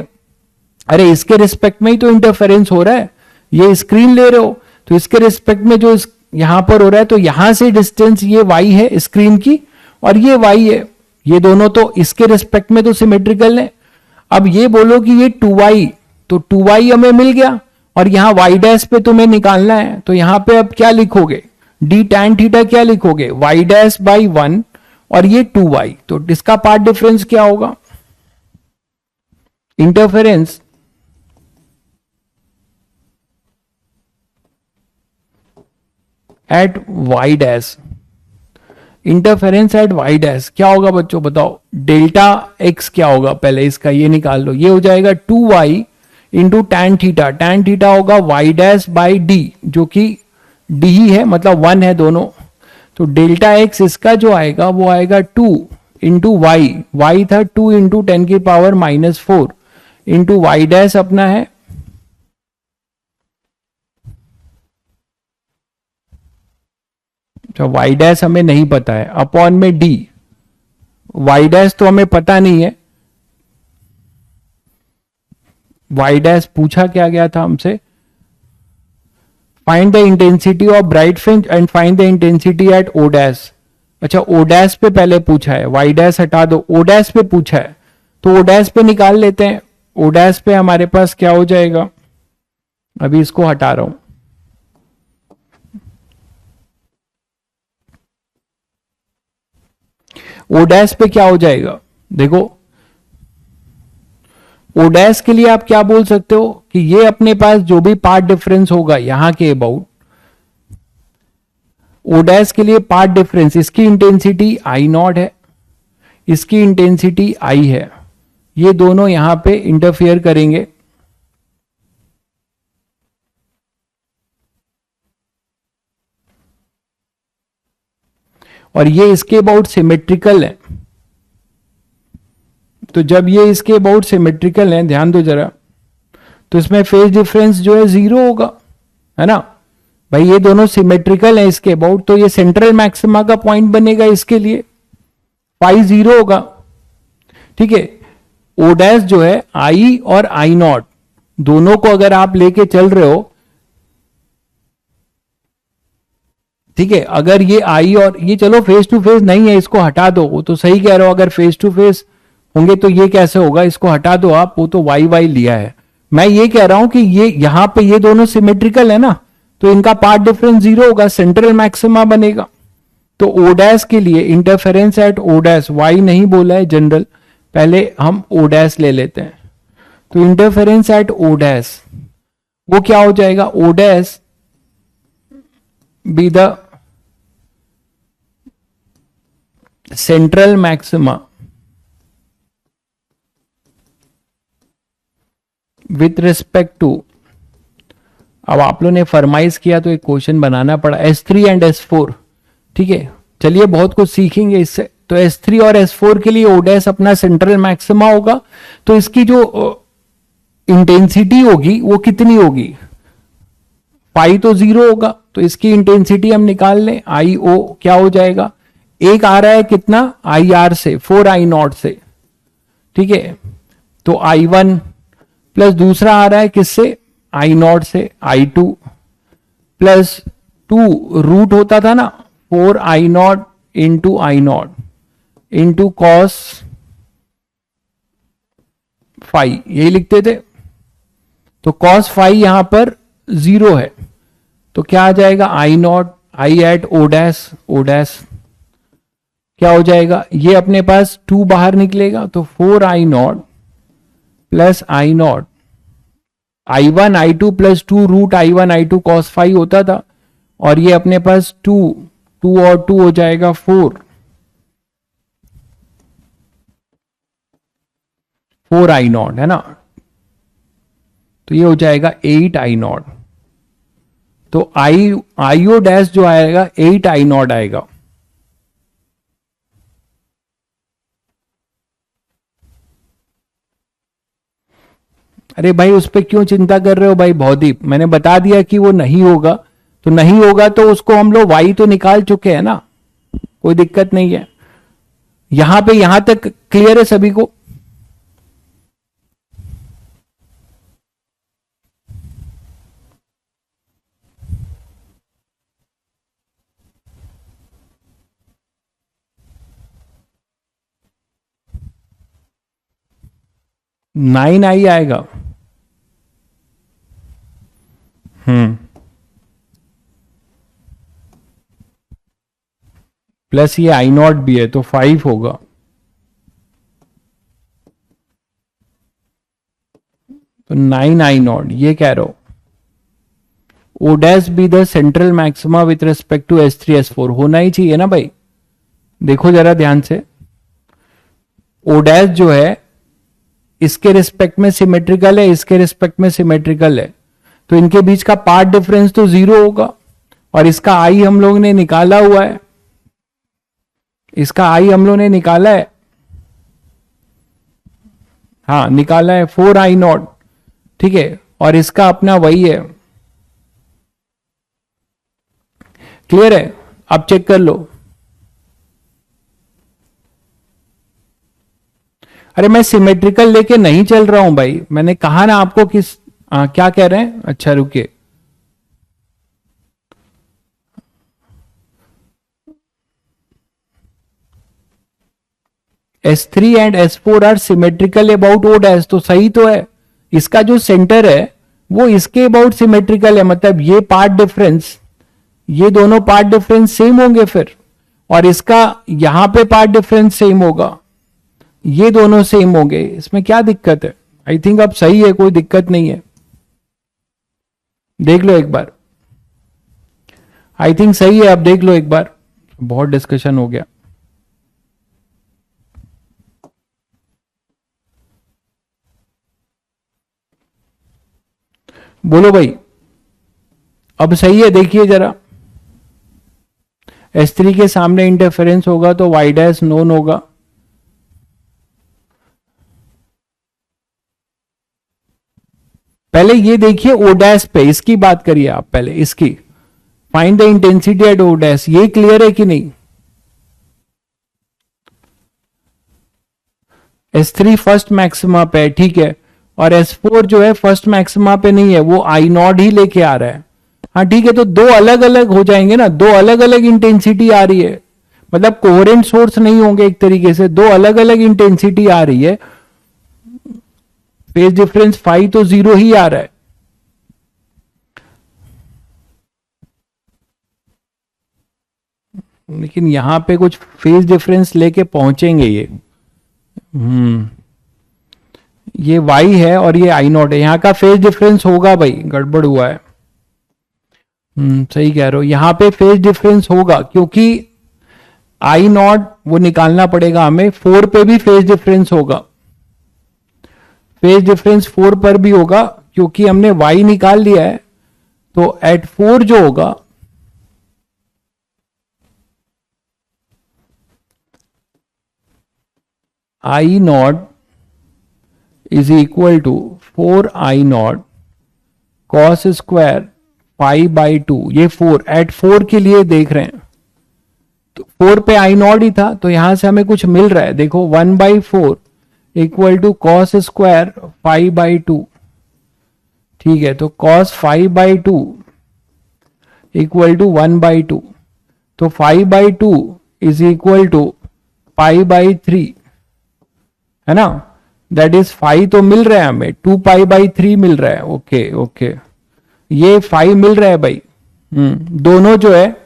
अरे इसके रिस्पेक्ट में ही तो इंटरफेरेंस हो रहा है, ये स्क्रीन ले रहे हो तो इसके रिस्पेक्ट में जो यहां पर हो रहा है, तो यहां से डिस्टेंस ये y है स्क्रीन की और ये y है, ये दोनों तो इसके रिस्पेक्ट में तो सिमेट्रिकल है। अब ये बोलो कि ये 2y, तो 2y हमें मिल गया और यहां y डैश पे तुम्हें निकालना है, तो यहां पे अब क्या लिखोगे? डी टैन थीटा क्या लिखोगे? y डैश बाई 1 और ये 2y, तो इसका पार्ट डिफरेंस क्या होगा? Interference at y dash, interference at y dash क्या होगा बच्चों बताओ? डेल्टा x क्या होगा? पहले इसका ये निकाल लो, ये हो जाएगा 2y into tan theta. Tan theta होगा y डैश बाई डी, जो कि d ही है, मतलब 1 है दोनों। तो डेल्टा x इसका जो आएगा वो आएगा 2 इंटू y था 2 इंटू 10 की पावर -4 इंटू y डैश अपना है तो y डैश हमें नहीं पता है, अपॉन में d, y डैश तो हमें पता नहीं है। y डैश पूछा क्या गया था हमसे? Find the intensity of bright fringe and find the intensity at O dash. अच्छा ओ डैश पे पहले पूछा है, वाई डैश हटा दो, ओ डैश पे पूछा है, तो ओ डैश पे निकाल लेते हैं। ओ डैश पे हमारे पास क्या हो जाएगा, अभी इसको हटा रहा हूं। ओ डैश पे क्या हो जाएगा, देखो ओ डैश के लिए आप क्या बोल सकते हो कि ये अपने पास जो भी पार्ट डिफरेंस होगा यहां के अबाउट, ओ डैश के लिए पार्ट डिफरेंस, इसकी इंटेंसिटी आई नॉट है, इसकी इंटेंसिटी आई है, ये दोनों यहां पे इंटरफियर करेंगे। और ये इसके अबाउट सिमेट्रिकल है, तो जब ये इसके अबाउट सिमेट्रिकल है, ध्यान दो जरा, तो इसमें फेज डिफरेंस जो है जीरो होगा, है ना भाई, ये दोनों सिमेट्रिकल है इसके अबाउट, तो ये सेंट्रल मैक्सिमा का पॉइंट बनेगा इसके लिए, फाई जीरो होगा। ठीक है, ओ डैश जो है आई और आई नॉट दोनों को अगर आप लेके चल रहे हो, ठीक है, अगर ये आई और ये चलो फेस टू फेस नहीं है, इसको हटा दो, वो तो सही कह रहे हो, अगर फेस टू फेस होंगे तो ये कैसे होगा, इसको हटा दो आप, वो तो वाई वाई लिया है। मैं ये कह रहा हूं कि ये यहां पे ये दोनों सिमेट्रिकल है ना, तो इनका पार्ट डिफरेंस जीरो होगा, सेंट्रल मैक्सिमा बनेगा। तो ओ डैश के लिए interference at O dash, y नहीं बोला है जनरल, पहले हम ओ डैश ले लेते हैं। तो इंटरफेरेंस एट ओ डैश वो क्या हो जाएगा, O dash be the central maxima with respect to, अब आप लोगों ने फरमाइश किया तो एक क्वेश्चन बनाना पड़ा, S3 एंड S4। ठीक है, चलिए बहुत कुछ सीखेंगे इससे। तो S3 और S4 के लिए ओ डैश अपना सेंट्रल मैक्सिमा होगा, तो इसकी जो इंटेंसिटी होगी वो कितनी होगी, पाई तो जीरो होगा, तो इसकी इंटेंसिटी हम निकाल लें, आई ओ क्या हो जाएगा, एक आ रहा है कितना, आई आर से, 4I0 से। ठीक है, तो I1 प्लस दूसरा आ रहा है किससे, I0 से, I2 प्लस 2 रूट होता था ना 4I0 into I0 into cos phi, यही लिखते थे। तो कॉस फाई यहां पर जीरो है, तो क्या आ जाएगा, I0 I at O dash, O dash क्या हो जाएगा, ये अपने पास 2 बाहर निकलेगा, तो 4I0 plus I0, I1 I2 plus 2 root I1 I2 cos phi होता था, और ये अपने पास 2 और 2 हो जाएगा 4I0 है ना, तो ये हो जाएगा 8I0। तो आईओ डैश जो आएगा 8I0 आएगा। अरे भाई उस पर क्यों चिंता कर रहे हो भाई भौदीप, मैंने बता दिया कि वो नहीं होगा, तो नहीं होगा तो उसको हम लोग वाई तो निकाल चुके हैं ना, कोई दिक्कत नहीं है। यहां पे यहां तक क्लियर है सभी को, नाइन आई आएगा। प्लस ये I0 भी है तो 5 होगा, तो 9I0 ये कह रहा हूं। O dash be the central maxima with respect to S3 S4, होना ही चाहिए ना भाई, देखो जरा ध्यान से, ओ डैश जो है इसके रिस्पेक्ट में सिमेट्रिकल है, इसके रिस्पेक्ट में सिमेट्रिकल है, तो इनके बीच का पार्ट डिफरेंस तो जीरो होगा, और इसका आई हम लोग ने निकाला हुआ है, इसका आई हम लोग ने निकाला है, हाँ निकाला है 4I0। ठीक है, और इसका अपना वही है, क्लियर है, अब चेक कर लो। अरे मैं सिमेट्रिकल लेके नहीं चल रहा हूं भाई, मैंने कहा ना आपको किस क्या कह रहे हैं, अच्छा रुकिए, S3 and S4 are symmetrical about O dash, तो सही तो है। इसका जो सेंटर है वो इसके अबाउट सिमेट्रिकल है, मतलब ये पार्ट डिफरेंस, ये दोनों पार्ट डिफरेंस सेम होंगे फिर, और इसका यहां पे पार्ट डिफरेंस सेम होगा, ये दोनों सेम होंगे। इसमें क्या दिक्कत है? आई थिंक अब सही है, कोई दिक्कत नहीं है। देख लो एक बार, आई थिंक सही है, अब देख लो एक बार। बहुत डिस्कशन हो गया। बोलो भाई, अब सही है? देखिए जरा, S3 के सामने इंटरफेरेंस होगा तो Y डैश नोन होगा। पहले ये देखिए O डैश पे, इसकी बात करिए आप पहले, इसकी find the intensity eight O dash, ये क्लियर है कि नहीं? S3 फर्स्ट मैक्सिमा पे है, ठीक है, और S4 जो है फर्स्ट मैक्सिमा पे नहीं है, वो आई नॉट ही लेके आ रहा है। हाँ ठीक है, तो दो अलग अलग हो जाएंगे ना, दो अलग अलग इंटेंसिटी आ रही है, मतलब कोहेरेंट सोर्स नहीं होंगे, एक तरीके से दो अलग अलग इंटेंसिटी आ रही है। फेज डिफरेंस फाई तो 0 ही आ रहा है। लेकिन यहां पे कुछ फेज डिफरेंस लेके पहुंचेंगे ये। ये y है और ये आई नॉट है, यहां का फेज डिफरेंस होगा भाई, गड़बड़ हुआ है। सही कह रहे हो, यहां पे फेज डिफरेंस होगा, क्योंकि आई नॉट वो निकालना पड़ेगा हमें, 4 पे भी फेज डिफरेंस होगा, फेज डिफरेंस 4 पर भी होगा, क्योंकि हमने y निकाल लिया है। तो एट 4 जो होगा, I not is equal to 4I0 cos square pi by 2, ये 4 एट 4 के लिए देख रहे हैं, तो 4 पे I0 ही था, तो यहां से हमें कुछ मिल रहा है, देखो 1/4 इक्वल टू कॉस स्क्वायर 5/2, ठीक है, तो कॉस 5/2 इक्वल टू 1/2, तो 5/2 इज इक्वल टू π/3, है ना, दैट इज 5 तो मिल रहा है हमें, 2π/3 मिल रहा है। ओके ओके, ये 5 मिल रहा है भाई। दोनों जो है,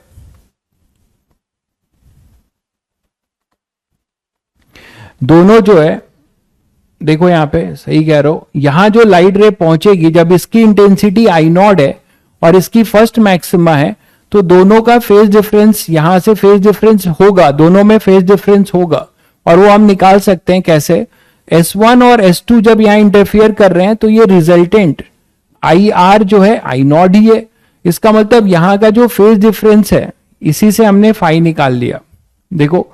दोनों जो है, देखो यहां पे सही कह रहे हो, यहां जो लाइट रे पहुंचेगी जब इसकी इंटेंसिटी I0 है और इसकी फर्स्ट मैक्सिमा है, तो दोनों का फेज डिफरेंस, यहां से फेज डिफरेंस होगा, दोनों में फेज डिफरेंस होगा, और वो हम निकाल सकते हैं कैसे, S1 और S2 जब यहां इंटरफियर कर रहे हैं तो ये रिजल्टेंट IR जो है I0 ही है, इसका मतलब यहां का जो फेज डिफरेंस है इसी से हमने फाई निकाल लिया। देखो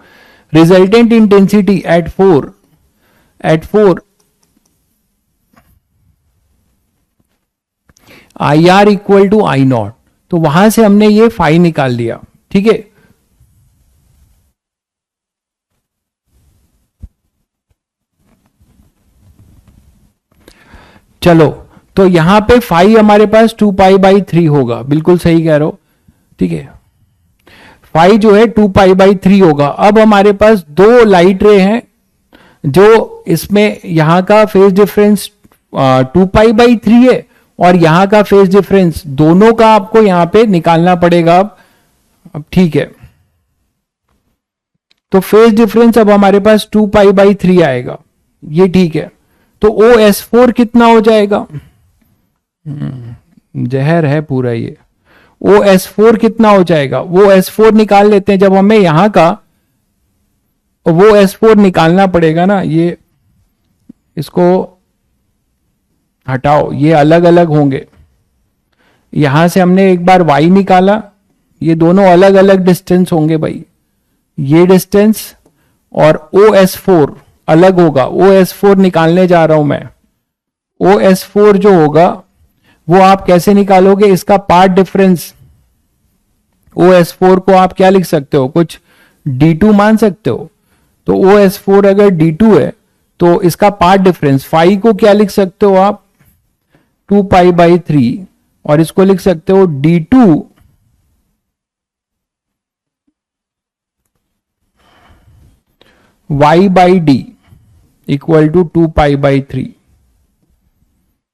resultant intensity at 4 IR equal to I0, तो वहां से हमने ये फाई निकाल लिया, ठीक है। चलो, तो यहां पे फाई हमारे पास 2π/3 होगा, बिल्कुल सही कह रहे हो, ठीक है, फाई जो है 2π/3 होगा। अब हमारे पास दो लाइट रे हैं, जो इसमें यहां का फेज डिफरेंस 2π/3 है, और यहां का फेज डिफरेंस, दोनों का आपको यहां पे निकालना पड़ेगा। अब ठीक है, तो फेज डिफरेंस अब हमारे पास 2π/3 आएगा, ये ठीक है। तो OS4 कितना हो जाएगा? जहर है पूरा ये। OS4 कितना हो जाएगा? वो S4 निकाल लेते हैं, जब हमें यहां का वो S4 निकालना पड़ेगा ना, ये इसको हटाओ, ये अलग अलग होंगे। यहां से हमने एक बार Y निकाला, ये दोनों अलग अलग डिस्टेंस होंगे भाई, ये डिस्टेंस और OS4 अलग होगा। OS4 निकालने जा रहा हूं मैं। OS4 जो होगा वो आप कैसे निकालोगे? इसका पार्ट डिफरेंस, OS4 को आप क्या लिख सकते हो, कुछ D2 मान सकते हो। तो OS4 अगर D2 है तो इसका पार्ट डिफरेंस फाई को क्या लिख सकते हो आप, 2π/3, और इसको लिख सकते हो D2 . y by D equal to 2π/3।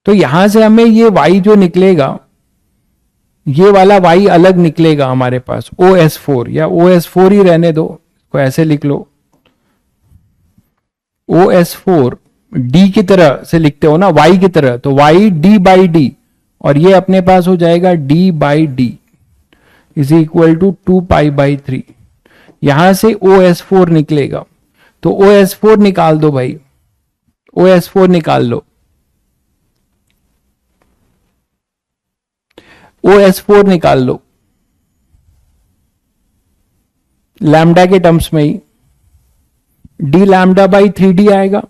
तो यहां से हमें ये y जो निकलेगा, ये वाला y अलग निकलेगा हमारे पास, OS4, या OS4 ही रहने दो, इसको ऐसे लिख लो, OS4 d की तरह से लिखते हो ना, y की तरह, तो y d/d, और ये अपने पास हो जाएगा d/d इज इक्वल टू 2π/3। यहां से OS4 निकलेगा, तो OS4 निकाल दो भाई, OS4 निकाल लो, OS4 निकाल लो लैम्डा के टर्म्स में ही, d λ/3d आएगा।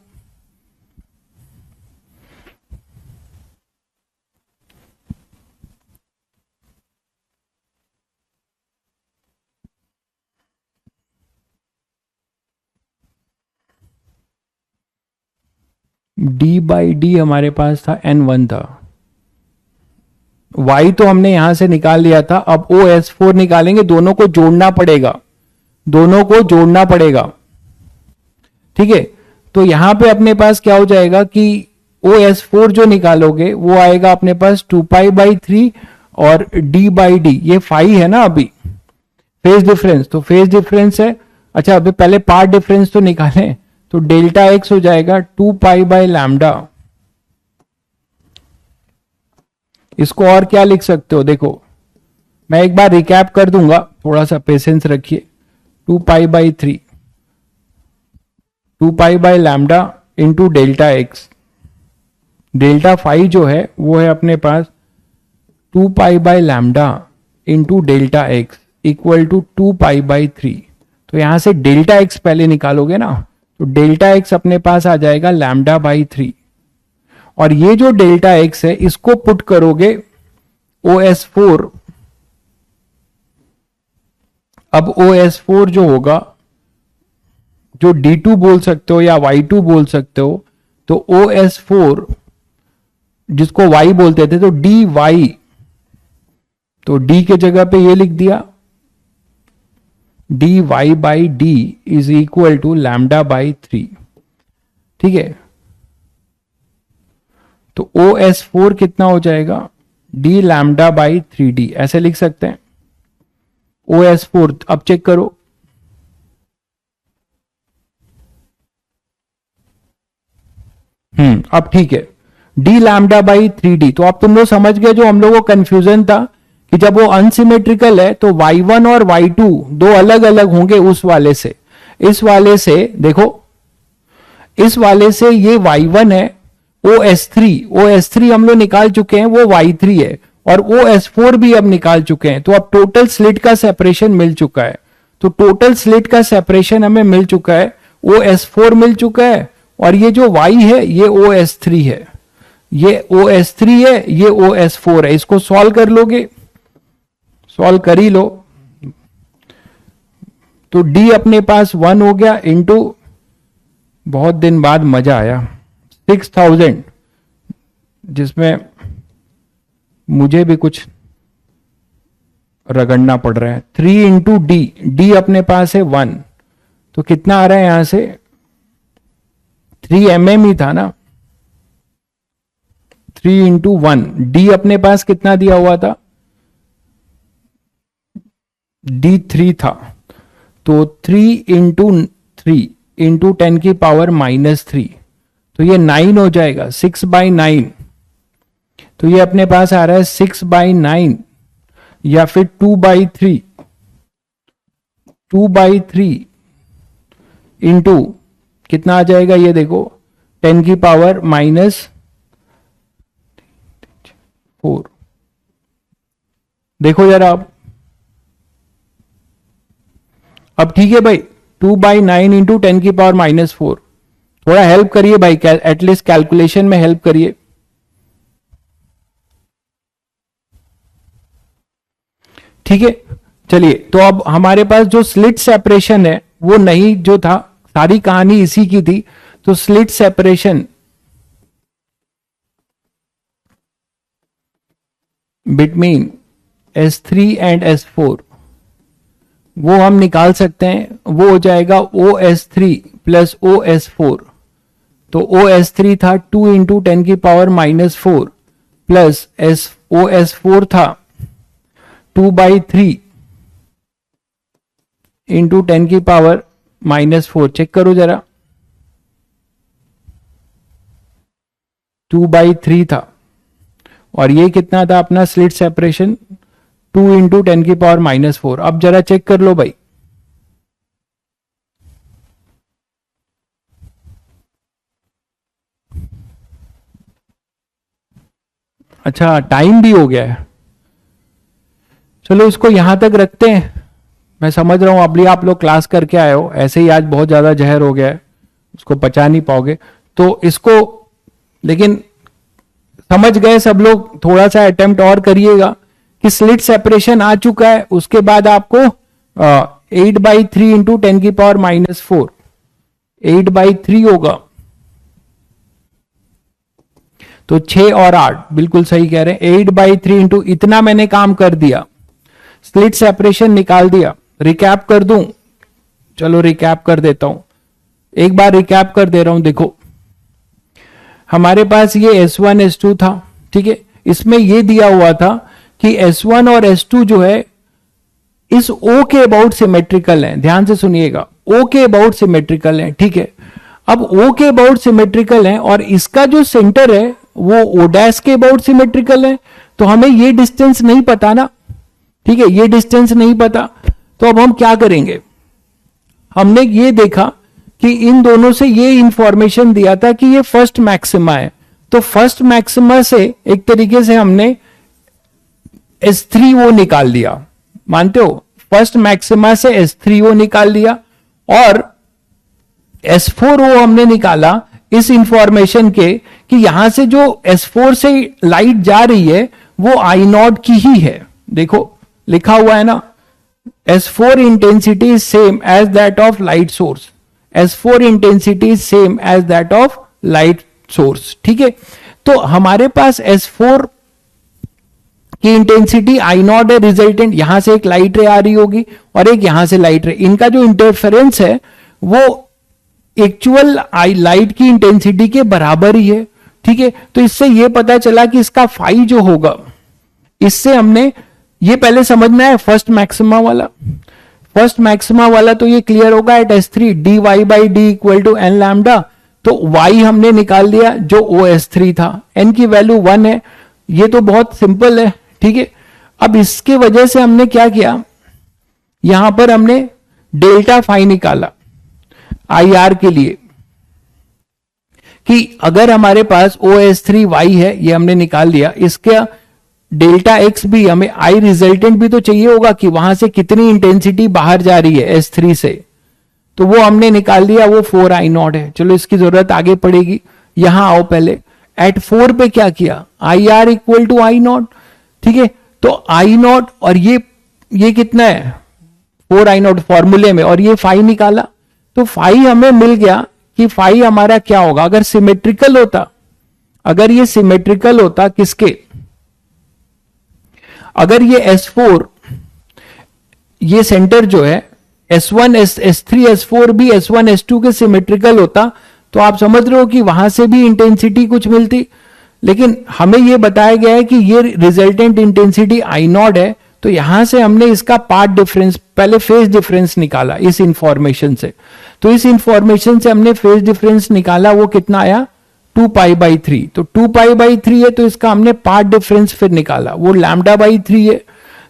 d/d हमारे पास था n1 था, y तो हमने यहां से निकाल लिया था, अब OS4 निकालेंगे, दोनों को जोड़ना पड़ेगा, दोनों को जोड़ना पड़ेगा, ठीक है। तो यहां पे अपने पास क्या हो जाएगा कि OS4 जो निकालोगे वो आएगा अपने पास 2π/3 और d/d, ये फाई है ना अभी फेज डिफरेंस, तो फेज डिफरेंस है। अच्छा अभी पहले पार्ट डिफरेंस तो निकालें, तो डेल्टा x हो जाएगा 2π/λ। इसको और क्या लिख सकते हो, देखो मैं एक बार रिकैप कर दूंगा, थोड़ा सा पेशेंस रखिए। 2π/3 2π/λ into delta x, delta phi जो है वो है अपने पास 2π/λ into delta x equal to 2π/3। तो यहां से डेल्टा एक्स पहले निकालोगे ना, तो डेल्टा एक्स अपने पास आ जाएगा λ/3, और ये जो डेल्टा एक्स है इसको पुट करोगे OS4। अब OS4 जो होगा, जो D2 बोल सकते हो या Y2 बोल सकते हो, तो OS4 जिसको Y बोलते थे तो dy, तो D के जगह पे ये लिख दिया dy/d इज इक्वल टू λ/3, ठीक है। तो OS4 कितना हो जाएगा, d λ/3d, ऐसे लिख सकते हैं OS4। अब चेक करो, अब ठीक है, d λ/3d। तो अब तुम लोग समझ गए जो हम लोगों को कंफ्यूजन था कि जब वो अनसिमेट्रिकल है तो y1 और y2 दो अलग अलग होंगे उस वाले से, इस वाले से देखो, इस वाले से ये y1 है, OS3 हम लोग निकाल चुके हैं, वो y3 है, और OS4 भी अब निकाल चुके हैं। तो अब टोटल स्लिट का सेपरेशन मिल चुका है, तो टोटल स्लिट का सेपरेशन हमें मिल चुका है, OS4 मिल चुका है, और ये जो y है ये OS3 है, ये OS3 है, ये OS4 है। इसको सॉल्व कर लोगे, सॉल्व कर ही लो, तो d अपने पास 1 हो गया इंटू, बहुत दिन बाद मजा आया, 6000, जिसमें मुझे भी कुछ रगड़ना पड़ रहा है। 3 इंटू डी अपने पास है 1, तो कितना आ रहा है यहां से 3 mm ही था ना, 3 इंटू 1, डी अपने पास कितना दिया हुआ था, d3 था, तो 3 इंटू 3 इंटू 10 की पावर -3, तो ये 9 हो जाएगा, 6/9। तो ये अपने पास आ रहा है 6/9 या फिर 2/3, 2/3 इंटू कितना आ जाएगा, ये देखो 10 की पावर -4। देखो जरा अब ठीक है भाई, 2/9 इंटू 10 की पावर -4। थोड़ा हेल्प करिए भाई, एटलीस्ट कैलकुलेशन में हेल्प करिए। ठीक है, चलिए, तो अब हमारे पास जो स्लिट सेपरेशन है वो नहीं जो था, सारी कहानी इसी की थी। तो slit separation between S3 and S4 वो हम निकाल सकते हैं वो हो जाएगा OS3 प्लस OS4। तो OS3 था 2 इंटू 10⁻⁻⁴ प्लस OS4 था 2/3 इंटू 10⁻⁻⁴। चेक करो जरा, 2/3 था और ये कितना था अपना स्लिट सेपरेशन 2 इंटू 10⁻⁻⁴। अब जरा चेक कर लो भाई, अच्छा टाइम भी हो गया है, चलो इसको यहां तक रखते हैं। मैं समझ रहा हूं अभी आप लोग क्लास करके आए हो, ऐसे ही आज बहुत ज्यादा जहर हो गया है, उसको पचा नहीं पाओगे, तो इसको लेकिन समझ गए सब लोग। थोड़ा सा अटेम्प्ट और करिएगा कि स्लिट सेपरेशन आ चुका है, उसके बाद आपको 8/3 इंटू 10⁻⁻⁴, 8/3 होगा, तो 6 और 8 बिल्कुल सही कह रहे हैं। 8/3 इंटू इतना मैंने काम कर दिया, स्लिट सेपरेशन निकाल दिया। रिकैप कर दूं, चलो रिकैप कर देता हूं, एक बार रिकैप कर दे रहा हूं। देखो हमारे पास ये S1 S2 था, ठीक है, इसमें ये दिया हुआ था कि S1 और S2 जो है इस O के अबाउट सिमेट्रिकल है। ध्यान से सुनिएगा, O के अबाउट सिमेट्रिकल है, ठीक है। अब O के अबाउट सिमेट्रिकल है और इसका जो सेंटर है वो O' के अबाउट सिमेट्रिकल है, तो हमें ये डिस्टेंस नहीं पता ना, ठीक है, ये डिस्टेंस नहीं पता। तो अब हम क्या करेंगे, हमने ये देखा कि इन दोनों से ये इंफॉर्मेशन दिया था कि ये फर्स्ट मैक्सिमा है, तो फर्स्ट मैक्सिमा से एक तरीके से हमने S3O निकाल दिया, मानते हो, फर्स्ट मैक्सिमा से S3O निकाल दिया और S4O हमने निकाला इस इंफॉर्मेशन के कि यहां से जो S4 से लाइट जा रही है वो I0 की ही है। देखो लिखा हुआ है ना, S4 intensity is same as that of light source, S4 intensity is same as that of light source, ठीक है। तो हमारे पास S4 की इंटेंसिटी I0 है, रिजल्टेंट यहां से एक लाइट रे आ रही होगी और एक यहां से लाइट रे, इनका जो इंटरफेरेंस है वो एक्चुअल लाइट की इंटेंसिटी के बराबर ही है, ठीक है। तो इससे ये पता चला कि इसका फाई जो होगा, इससे हमने ये पहले समझना है फर्स्ट मैक्सिमा वाला, फर्स्ट मैक्सिमा वाला तो ये क्लियर होगा at S3 dy/d equal to n lambda. तो y हमने निकाल दिया जो OS3 था, n की वैल्यू 1 है, ये तो बहुत सिंपल है, ठीक है। अब इसके वजह से हमने क्या किया, यहां पर हमने डेल्टा फाई निकाला IR के लिए कि अगर हमारे पास OS3y है, ये हमने निकाल दिया, इसका डेल्टा x भी हमें I रिजल्टेंट भी तो चाहिए होगा कि वहां से कितनी इंटेंसिटी बाहर जा रही है S3 से, तो वो हमने निकाल दिया, वो 4I0 है। चलो इसकी जरूरत आगे पड़ेगी, यहां आओ पहले एट 4 पे क्या किया, IR इक्वल टू I0, ठीक है। तो I0 और ये कितना है 4I0 फॉर्मूले में, और ये फाई निकाला, तो फाई हमें मिल गया कि फाई हमारा क्या होगा, अगर सिमेट्रिकल होता, अगर ये सिमेट्रिकल होता किसके, अगर ये S4 ये सेंटर जो है S1 S3 S4 भी S1 S2 के सिमेट्रिकल होता तो आप समझ रहे हो कि वहां से भी इंटेंसिटी कुछ मिलती, लेकिन हमें यह बताया गया है कि ये रिजल्टेंट इंटेंसिटी I0 है, तो यहां से हमने इसका पार्ट डिफरेंस, पहले फेज डिफरेंस निकाला इस इंफॉर्मेशन से, तो इस इंफॉर्मेशन से हमने फेज डिफरेंस निकाला, वो कितना आया 2π/3, तो 2π/3 है, तो इसका हमने पार्ट डिफरेंस फिर निकाला, वो λ/3 है,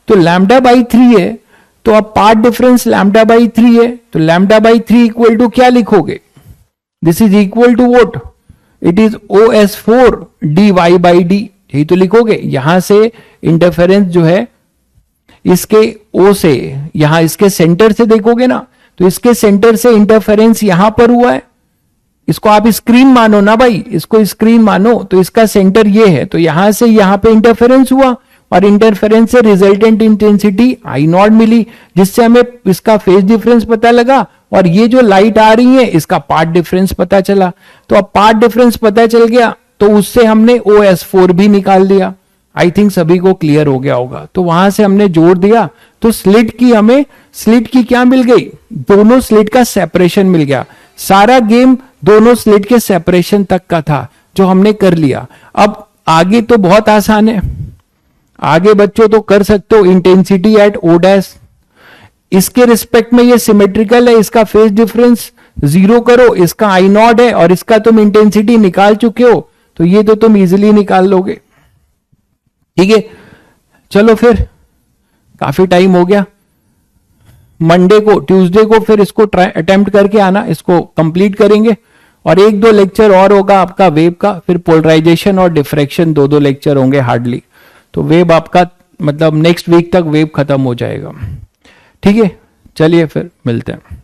तो λ/3 है, तो अब पार्ट डिफरेंस λ/3 है, तो λ/3 इक्वल टू क्या लिखोगे, this is equal to what, it is OS4 dy/d, यही तो लिखोगे। यहां से इंटरफेरेंस जो है इसके O से, यहां इसके सेंटर से देखोगे ना, तो इसके सेंटर से इंटरफेरेंस यहां पर हुआ है, इसको आप स्क्रीन मानो ना भाई, इसको स्क्रीन मानो, तो इसका सेंटर ये है, तो यहां से यहां पे इंटरफेरेंस हुआ और इंटरफेरेंस से रिजल्टेंट इंटेंसिटी I0 मिली, जिससे हमें इसका फेज डिफरेंस पता लगा और ये जो लाइट आ रही है इसका पार्ट डिफरेंस पता चला। तो अब पार्ट डिफरेंस पता चल गया तो उससे हमने OS4 भी निकाल दिया। आई थिंक सभी को क्लियर हो गया होगा। तो वहां से हमने जोड़ दिया, तो स्लिट की हमें स्लिट की क्या मिल गई, दोनों स्लिट का सेपरेशन मिल गया। सारा गेम दोनों स्लिट के सेपरेशन तक का था जो हमने कर लिया। अब आगे तो बहुत आसान है, आगे बच्चों तो कर सकते हो। इंटेंसिटी एट ओ डैश, इसके रिस्पेक्ट में ये सिमेट्रिकल है, इसका फेज डिफरेंस 0 करो, इसका आई नॉट है और इसका तुम इंटेंसिटी निकाल चुके हो, तो ये तो तुम इजिली निकाल लोगे। ठीक है, चलो फिर काफी टाइम हो गया। मंडे को, ट्यूसडे को फिर इसको अटेम्प्ट करके आना, इसको कंप्लीट करेंगे और 1-2 लेक्चर और होगा आपका वेव का, फिर पोलराइजेशन और डिफ्रैक्शन 2-2 लेक्चर होंगे हार्डली। तो वेव आपका मतलब नेक्स्ट वीक तक वेव खत्म हो जाएगा। ठीक है, चलिए फिर मिलते हैं।